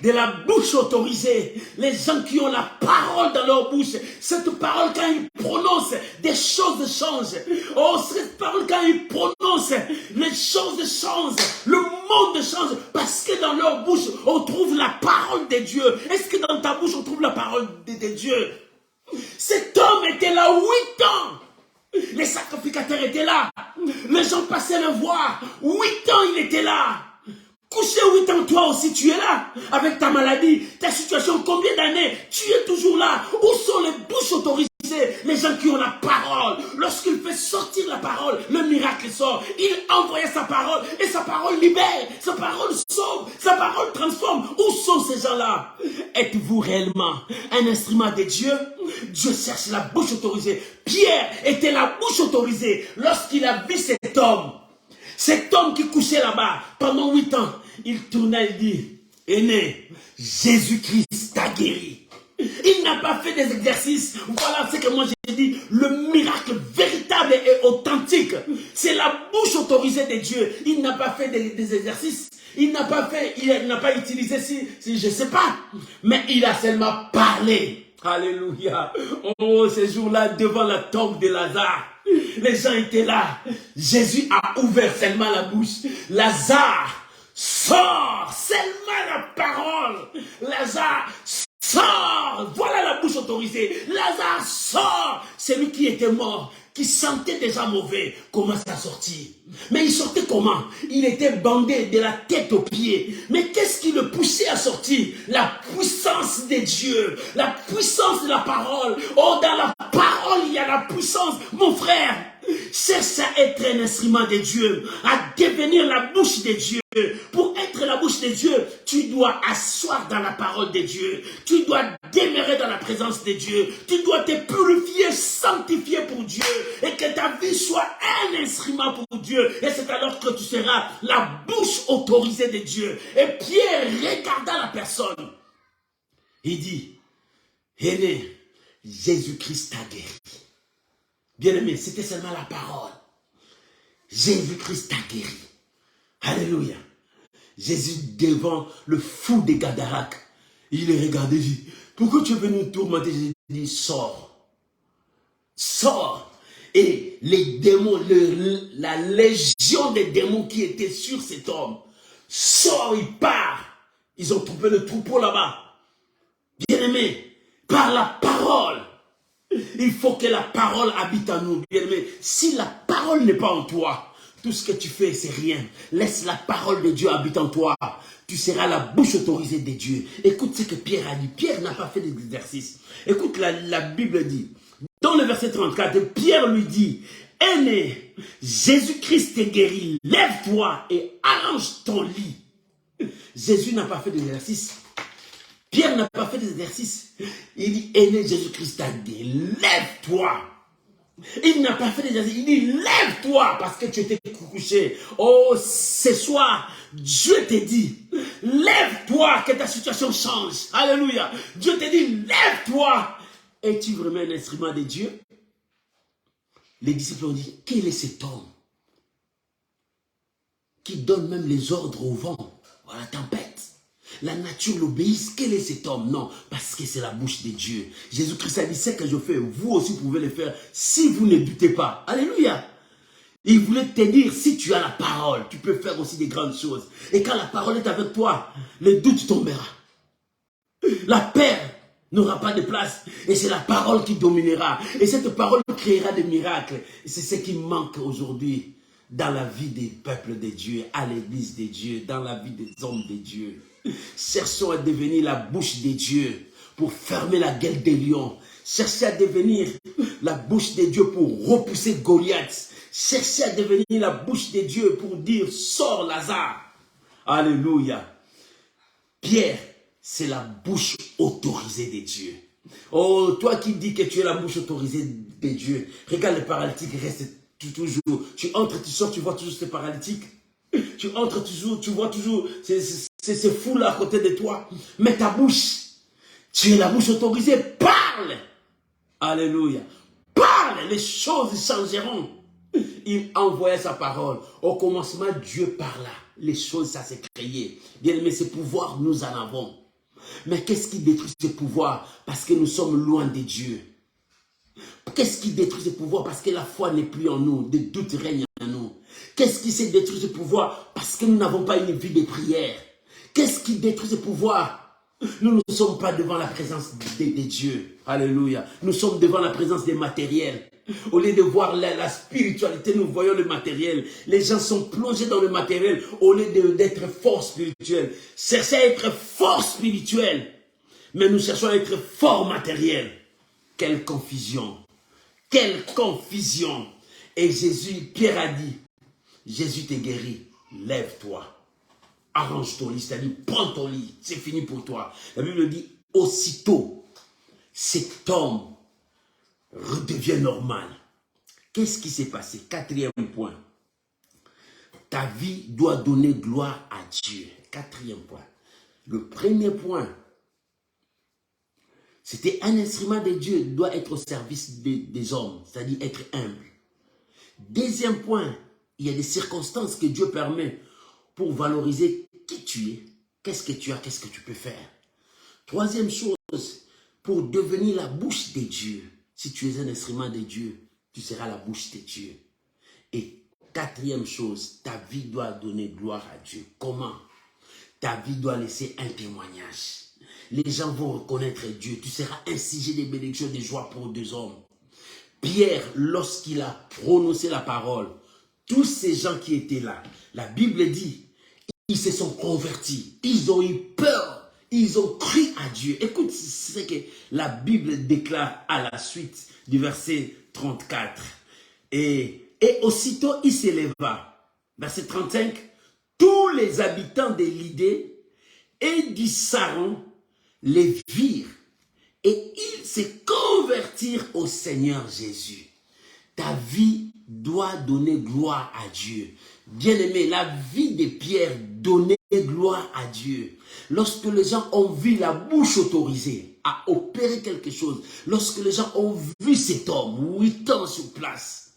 de la bouche autorisée. Les gens qui ont la parole dans leur bouche. Cette parole, quand ils prononcent, des choses changent. Oh, cette parole, quand ils prononcent, les choses changent. Le monde change. Parce que dans leur bouche, on trouve la parole de Dieu. Est-ce que dans ta bouche, on trouve la parole de Dieu? Cet homme était là 8 ans. Les sacrificateurs étaient là. Les gens passaient le voir. 8 ans, il était là. Couché 8 ans, toi aussi tu es là, avec ta maladie, ta situation, combien d'années, tu es toujours là. Où sont les bouches autorisées? Les gens qui ont la parole. Lorsqu'il fait sortir la parole, le miracle sort. Il envoie sa parole et sa parole libère, sa parole sauve, sa parole transforme. Où sont ces gens-là? Êtes-vous réellement un instrument de Dieu? Dieu cherche la bouche autorisée. Pierre était la bouche autorisée lorsqu'il a vu cet homme. Cet homme qui couchait là-bas pendant 8 ans, il tournait et dit, aîné, Jésus-Christ t'a guéri. Il n'a pas fait des exercices. Voilà ce que moi j'ai dit. Le miracle véritable et authentique, c'est la bouche autorisée de Dieu. Il n'a pas fait des exercices. Il n'a pas utilisé, si je ne sais pas. Mais il a seulement parlé. Alléluia. Oh, ce jour-là, devant la tombe de Lazare, les gens étaient là. Jésus a ouvert seulement la bouche. Lazare, sors. Seulement la parole. Lazare, sors. Voilà la bouche autorisée. Lazare, sors. Celui qui était mort, qui sentait déjà mauvais, commence à sortir. Mais il sortait comment? Il était bandé de la tête aux pieds. Mais qu'est-ce qui le poussait à sortir? La puissance de Dieu, la puissance de la parole. Oh, dans la parole, il y a la puissance. Mon frère, cherche à être un instrument de Dieu, à devenir la bouche de Dieu. Pour être la bouche de Dieu, tu dois asseoir dans la parole de Dieu. Tu dois demeurer dans la présence de Dieu. Tu dois te purifier, sanctifier pour Dieu. Et que ta vie soit un instrument pour Dieu. Et c'est alors que tu seras la bouche autorisée de Dieu. Et Pierre regarda la personne. Il dit, aîné, Jésus-Christ t'a guéri. Bien-aimé, c'était seulement la parole. Jésus-Christ t'a guéri. Alléluia. Jésus devant le fou des Gadaraques, il est regardé et dit, pourquoi tu es venu nous tourmenter? Jésus dit, sors. Sors. Et les démons, la légion des démons qui étaient sur cet homme, sort, il part. Ils ont trouvé le troupeau là-bas. Bien-aimé, par la parole. Il faut que la parole habite en nous, bien-aimé. Si la parole n'est pas en toi, tout ce que tu fais, c'est rien. Laisse la parole de Dieu habiter en toi. Tu seras la bouche autorisée de Dieu. Écoute ce que Pierre a dit. Pierre n'a pas fait d'exercice. Écoute, la Bible dit, dans le verset 34, Pierre lui dit, aîné, Jésus-Christ t'est guéri. Lève-toi et arrange ton lit. Jésus n'a pas fait d'exercice. Pierre n'a pas fait d'exercice. Il dit, aîné, Jésus-Christ t'a guéri. Lève-toi. Il n'a pas fait d'exercice. Il dit, lève-toi parce que tu étais couché. Oh, ce soir, Dieu te dit, lève-toi que ta situation change. Alléluia. Dieu te dit, lève-toi. Es-tu vraiment un instrument de Dieu? Les disciples ont dit, quel est cet homme qui donne même les ordres au vent, à la tempête? La nature l'obéisse. Quel est cet homme? Non, parce que c'est la bouche de Dieu. Jésus-Christ a dit, ce que je fais, vous aussi pouvez le faire si vous ne doutez pas. Alléluia. Il voulait te dire, si tu as la parole, tu peux faire aussi des grandes choses. Et quand la parole est avec toi, le doute tombera. La peur n'aura pas de place. Et c'est la parole qui dominera. Et cette parole créera des miracles. Et c'est ce qui manque aujourd'hui dans la vie des peuples de Dieu, à l'église de Dieu, dans la vie des hommes de Dieu. Cherchons à devenir la bouche de Dieu pour fermer la gueule des lions. Cherchez à devenir la bouche de Dieu pour repousser Goliath. Cherchez à devenir la bouche de Dieu pour dire, sors Lazare. Alléluia. Pierre, c'est la bouche autorisée de Dieu. Oh, toi qui dis que tu es la bouche autorisée de Dieu, regarde le paralytique, reste toujours. Tu entres, tu sors, tu vois toujours ce paralytique. Tu entres toujours, tu vois toujours ces fous là à côté de toi. Mais ta bouche, tu es la bouche autorisée. Parle. Alléluia. Parle, les choses changeront. Il envoyait sa parole. Au commencement, Dieu parla. Les choses, ça s'est créé. Bien aimé, ce pouvoir, nous en avons. Mais qu'est-ce qui détruit ce pouvoir? Parce que nous sommes loin de Dieu. Qu'est-ce qui détruit ce pouvoir? Parce que la foi n'est plus en nous. Des doutes règnent en nous. Qu'est-ce qui s'est détruit ce pouvoir? Parce que nous n'avons pas une vie de prière. Qu'est-ce qui détruit ce pouvoir? Nous ne sommes pas devant la présence de Dieu. Alléluia. Nous sommes devant la présence des matériels. Au lieu de voir la spiritualité, nous voyons le matériel. Les gens sont plongés dans le matériel au lieu d'être fort spirituel. Cherchez à être fort spirituel. Mais nous cherchons à être fort matériel. Quelle confusion. Quelle confusion. Et Pierre a dit, Jésus t'est guéri, lève-toi. Arrange ton lit, c'est-à-dire prends ton lit, c'est fini pour toi. La Bible dit, aussitôt, cet homme redevient normal. Qu'est-ce qui s'est passé? Quatrième point. ta vie doit donner gloire à Dieu. Quatrième point. Le premier point, c'était un instrument de Dieu doit être au service des hommes, c'est-à-dire être humble. Deuxième point, il y a des circonstances que Dieu permet pour valoriser qui tu es, qu'est-ce que tu as, qu'est-ce que tu peux faire. Troisième chose, pour devenir la bouche de Dieu. Si tu es un instrument de Dieu, tu seras la bouche de Dieu. Et quatrième chose, ta vie doit donner gloire à Dieu. Comment? Ta vie doit laisser un témoignage. Les gens vont reconnaître Dieu. Tu seras un sujet de bénédiction, de joie pour deux hommes. Pierre, lorsqu'il a prononcé la parole, tous ces gens qui étaient là, la Bible dit, ils se sont convertis. Ils ont eu peur. Ils ont cru à Dieu. Écoute ce que la Bible déclare à la suite du verset 34. Et aussitôt il s'éleva. Verset 35. Tous les habitants de Lydée et du Saron les virent et ils se convertirent au Seigneur Jésus. Ta vie doit donner gloire à Dieu. Bien-aimé, la vie de Pierre donnait gloire à Dieu. Lorsque les gens ont vu la bouche autorisée à opérer quelque chose, lorsque les gens ont vu cet homme 8 ans sur place,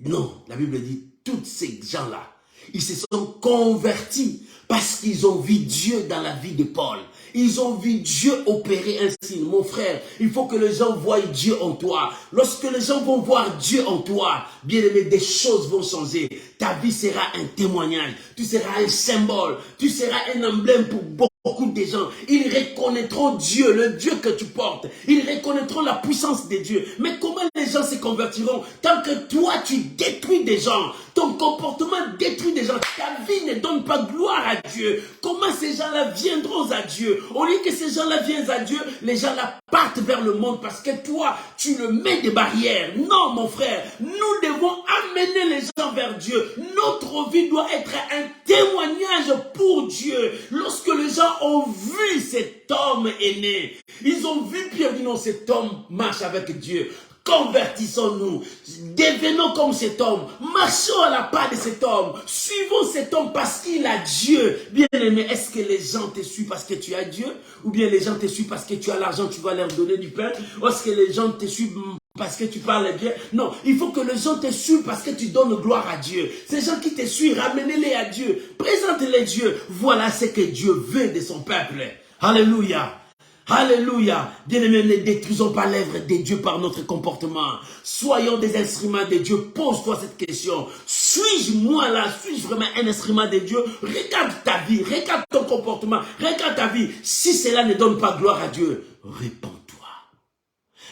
non, la Bible dit, tous ces gens-là, ils se sont convertis parce qu'ils ont vu Dieu dans la vie de Paul. Ils ont vu Dieu opérer ainsi. Mon frère, il faut que les gens voient Dieu en toi. Lorsque les gens vont voir Dieu en toi, bien aimé, des choses vont changer. Ta vie sera un témoignage. Tu seras un symbole. Tu seras un emblème pour beaucoup de gens. Ils reconnaîtront Dieu, le Dieu que tu portes. Ils reconnaîtront la puissance de Dieu. Mais comment les gens se convertiront? Tant que toi, tu détruis des gens. Ton comportement détruit des gens. Ta vie ne donne pas gloire à Dieu. Comment ces gens-là viendront à Dieu? Au lieu que ces gens-là viennent à Dieu, les gens-là partent vers le monde parce que toi, tu le mets des barrières. Non, mon frère, nous devons amener les gens vers Dieu. Notre vie doit être un témoignage pour Dieu. Lorsque les gens ont vu cet homme aîné, ils ont vu Pierre dit non, cet homme marche avec Dieu. Convertissons-nous, devenons comme cet homme, marchons à la part de cet homme, suivons cet homme parce qu'il a Dieu. Bien aimé, est-ce que les gens te suivent parce que tu as Dieu? Ou bien les gens te suivent parce que tu as l'argent, tu vas leur donner du pain? Ou est-ce que les gens te suivent parce que tu parles bien? Non, il faut que les gens te suivent parce que tu donnes gloire à Dieu. Ces gens qui te suivent, ramenez-les à Dieu, présente-les Dieu. Voilà ce que Dieu veut de son peuple. Alléluia. Alléluia. Bien-aimés, ne détruisons pas l'œuvre de Dieu par notre comportement. Soyons des instruments de Dieu. Pose-toi cette question. Suis-je moi là? Suis-je vraiment un instrument de Dieu? Regarde ta vie, regarde ton comportement, regarde ta vie. Si cela ne donne pas gloire à Dieu, répands-toi.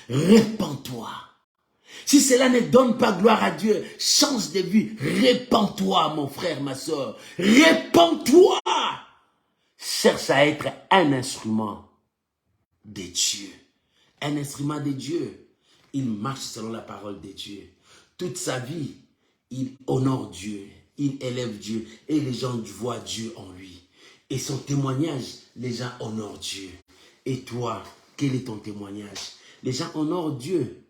Répands-toi. Si cela ne donne pas gloire à Dieu, change de vie. Répands-toi, mon frère, ma soeur. Répands-toi. Cherche à être un instrument de Dieu. Un instrument de Dieu. Il marche selon la parole de Dieu. Toute sa vie, il honore Dieu. Il élève Dieu. Et les gens voient Dieu en lui. Et son témoignage, les gens honorent Dieu. Et toi, quel est ton témoignage? Les gens honorent Dieu.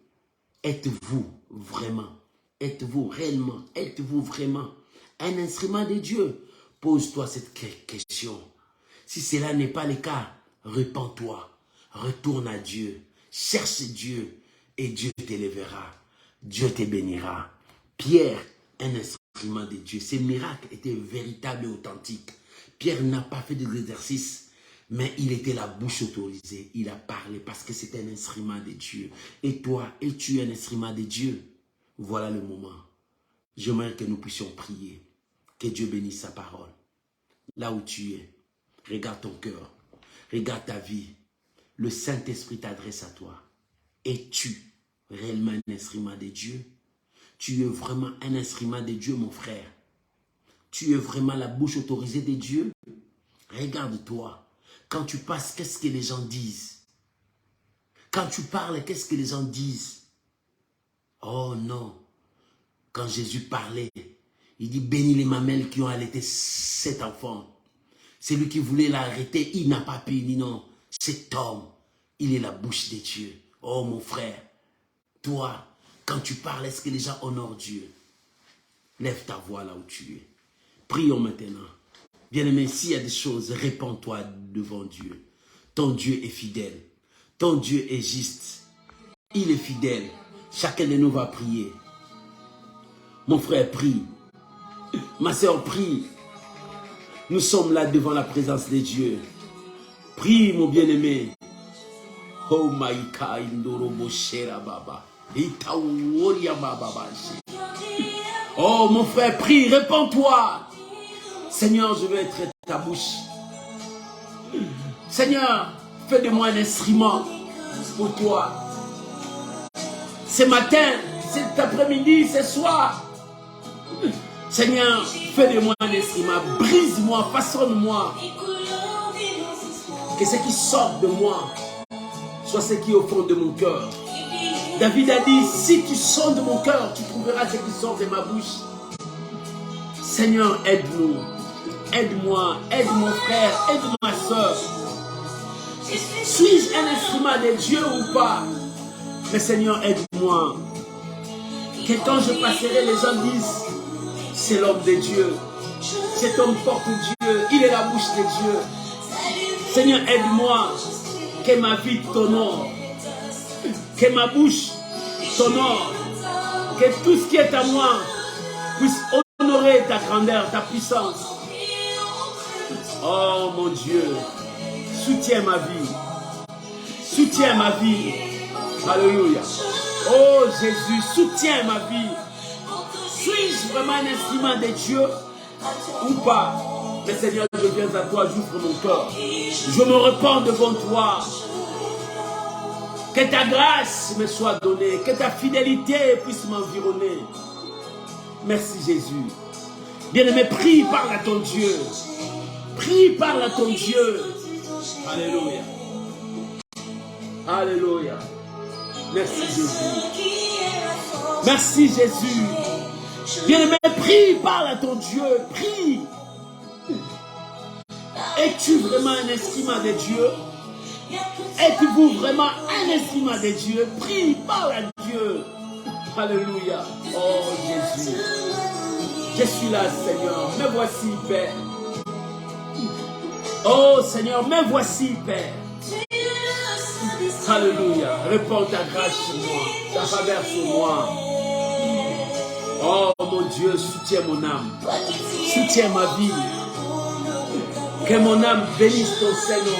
Êtes-vous vraiment? Êtes-vous réellement? Êtes-vous vraiment un instrument de Dieu? Pose-toi cette question. Si cela n'est pas le cas, répands-toi. Retourne à Dieu, cherche Dieu et Dieu t'élèvera, Dieu te bénira. Pierre, un instrument de Dieu, ses miracles étaient véritables et authentiques. Pierre n'a pas fait d'exercice, mais il était la bouche autorisée, il a parlé parce que c'était un instrument de Dieu. Et toi, es-tu un instrument de Dieu? Voilà le moment. J'aimerais que nous puissions prier, que Dieu bénisse sa parole. Là où tu es, regarde ton cœur, regarde ta vie. Le Saint-Esprit t'adresse à toi. Es-tu réellement un instrument de Dieu? Tu es vraiment un instrument de Dieu, mon frère. Tu es vraiment la bouche autorisée de Dieu. Regarde-toi. Quand tu passes, qu'est-ce que les gens disent? Quand tu parles, qu'est-ce que les gens disent? Oh non. Quand Jésus parlait, il dit, bénis les mamelles qui ont allaité cet enfant. Celui qui voulait l'arrêter, il n'a pas pu. Il dit non. Cet homme, il est la bouche de Dieu. Oh mon frère, toi, quand tu parles, est-ce que les gens honorent Dieu? Lève ta voix là où tu es. Prions maintenant. Bien-aimé, s'il y a des choses, répands-toi devant Dieu. Ton Dieu est fidèle. Ton Dieu est juste. Il est fidèle. Chacun de nous va prier. Mon frère prie. Ma soeur prie. Nous sommes là devant la présence de Dieu. Prie, mon bien-aimé. Oh my baba. Oh mon frère, prie, réponds-toi. Seigneur, je veux être ta bouche. Seigneur, fais de moi un instrument pour toi. Ce matin, cet après-midi, ce soir. Seigneur, fais de moi un instrument. Brise-moi, façonne-moi. Que ce qui sort de moi soit ce qui est au fond de mon cœur. David a dit, si tu sors de mon cœur, tu trouveras ce qui sort de ma bouche. Seigneur, aide-nous. Aide-moi, aide mon frère, aide ma soeur. Suis-je un instrument de Dieu ou pas? Mais Seigneur, aide-moi. Que quand je passerai, les gens disent, c'est l'homme de Dieu. Cet homme porte Dieu. Il est la bouche de Dieu. Seigneur, aide-moi. Que ma vie t'honore. Que ma bouche t'honore. Que tout ce qui est à moi puisse honorer ta grandeur, ta puissance. Oh mon Dieu, soutiens ma vie. Soutiens ma vie. Alléluia. Oh Jésus, soutiens ma vie. Suis-je vraiment un instrument de Dieu ou pas? Mais Seigneur, je viens à toi, j'ouvre mon cœur. Je me repens devant toi. Que ta grâce me soit donnée. Que ta fidélité puisse m'environner. Merci Jésus. Bien-aimé, prie, parle à ton Dieu. Prie, parle à ton Dieu. Alléluia. Alléluia. Merci Jésus. Merci Jésus. Bien-aimé, prie, parle à ton Dieu. Prie. Es-tu vraiment un instrument de Dieu? Êtes-vous vraiment un instrument de Dieu? Prie, parle à Dieu. Alléluia. Oh Jésus. Je suis là, Seigneur. Me voici, Père. Oh Seigneur, me voici, Père. Alléluia. Répands ta grâce sur moi, ta faveur sur moi. Oh mon Dieu, soutiens mon âme. Soutiens ma vie. Que mon âme bénisse ton Saint-Nom.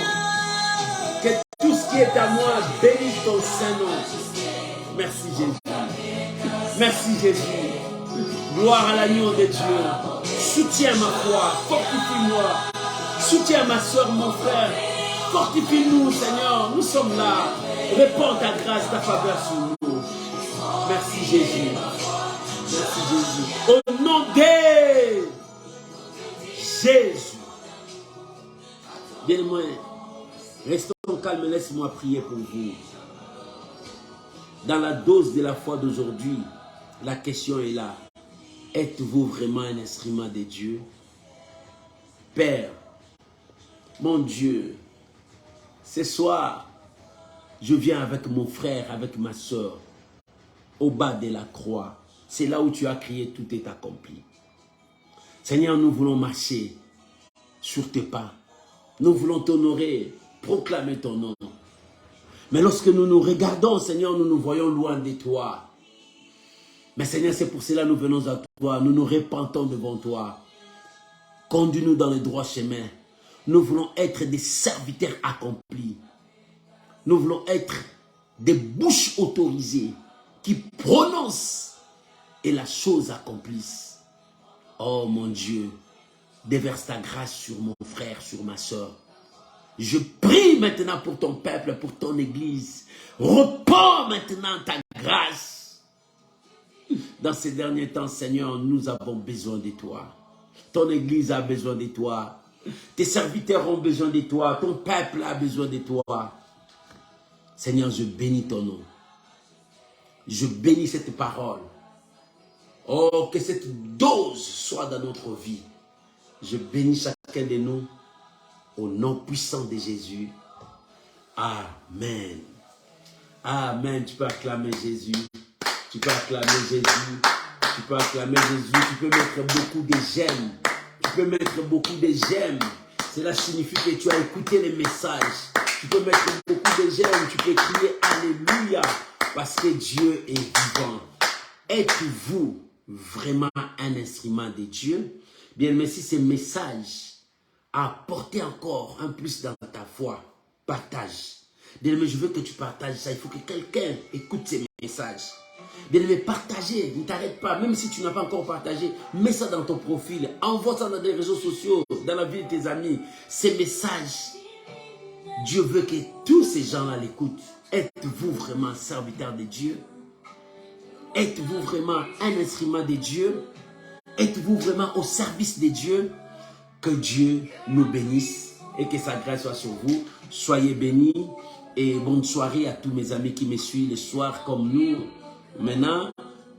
Que tout ce qui est à moi bénisse ton Saint-Nom. Merci Jésus. Merci Jésus. Gloire à l'agneau de Dieu. Soutiens ma foi. Fortifie-moi. Soutiens ma soeur, mon frère. Fortifie-nous, Seigneur. Nous sommes là. Répands ta grâce, ta faveur sur nous. Merci Jésus. Merci Jésus. Au nom de Jésus. Bien-aimé, restons calmes, laisse-moi prier pour vous. Dans la dose de la foi d'aujourd'hui, la question est là. Êtes-vous vraiment un instrument de Dieu? Père, mon Dieu, ce soir, je viens avec mon frère, avec ma soeur, au bas de la croix. C'est là où tu as crié, tout est accompli. Seigneur, nous voulons marcher sur tes pas. Nous voulons t'honorer, proclamer ton nom. Mais lorsque nous nous regardons, Seigneur, nous nous voyons loin de toi. Mais Seigneur, c'est pour cela que nous venons à toi. Nous nous repentons devant toi. Conduis-nous dans le droit chemin. Nous voulons être des serviteurs accomplis. Nous voulons être des bouches autorisées qui prononcent et la chose accomplisse. Oh mon Dieu, déverse ta grâce sur mon frère, sur ma soeur. Je prie maintenant pour ton peuple, pour ton église. Repends maintenant ta grâce. Dans ces derniers temps, Seigneur, nous avons besoin de toi. Ton église a besoin de toi. Tes serviteurs ont besoin de toi. Ton peuple a besoin de toi. Seigneur, je bénis ton nom. Je bénis cette parole. Oh, que cette dose soit dans notre vie. Je bénis chacun de nous au nom puissant de Jésus. Amen. Amen. Tu peux acclamer Jésus. Tu peux acclamer Jésus. Tu peux acclamer Jésus. Tu peux mettre beaucoup de j'aime. Tu Tu peux mettre beaucoup de j'aime. Cela signifie que tu as écouté les messages. Tu peux mettre beaucoup de j'aime. Tu peux crier Alléluia. Parce que Dieu est vivant. Êtes-vous vraiment un instrument de Dieu? Bien, mais si ce message a apporté encore un plus dans ta foi, partage. Bien, mais je veux que tu partages ça. Il faut que quelqu'un écoute ces messages. Bien, mais partagez, ne t'arrête pas. Même si tu n'as pas encore partagé, mets ça dans ton profil. Envoie ça dans des réseaux sociaux, dans la vie de tes amis. Ces messages, Dieu veut que tous ces gens-là l'écoutent. Êtes-vous vraiment serviteur de Dieu? Êtes-vous vraiment un instrument de Dieu? Êtes-vous vraiment au service de Dieu? Que Dieu nous bénisse et que sa grâce soit sur vous. Soyez bénis et bonne soirée à tous mes amis qui me suivent le soir comme nous. Maintenant,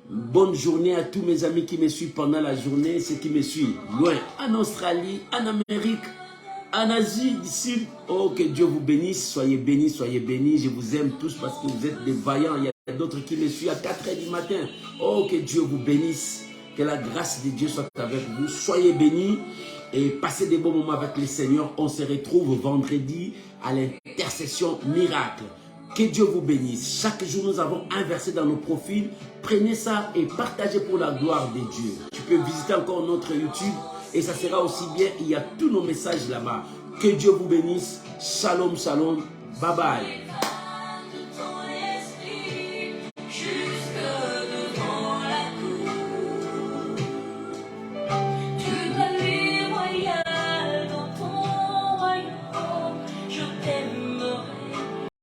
bonne journée à tous mes amis qui me suivent pendant la journée, ceux qui me suivent loin, en Australie, en Amérique, en Asie, d'ici. Oh, que Dieu vous bénisse. Soyez bénis, soyez bénis. Je vous aime tous parce que vous êtes des vaillants. Il y a d'autres qui me suivent à 4 h du matin. Oh, que Dieu vous bénisse. Que la grâce de Dieu soit avec vous. Soyez bénis et passez des bons moments avec le Seigneur. On se retrouve vendredi à l'intercession miracle. Que Dieu vous bénisse. Chaque jour, nous avons un verset dans nos profils. Prenez ça et partagez pour la gloire de Dieu. Tu peux visiter encore notre YouTube et ça sera aussi bien. Il y a tous nos messages là-bas. Que Dieu vous bénisse. Shalom, shalom. Bye bye.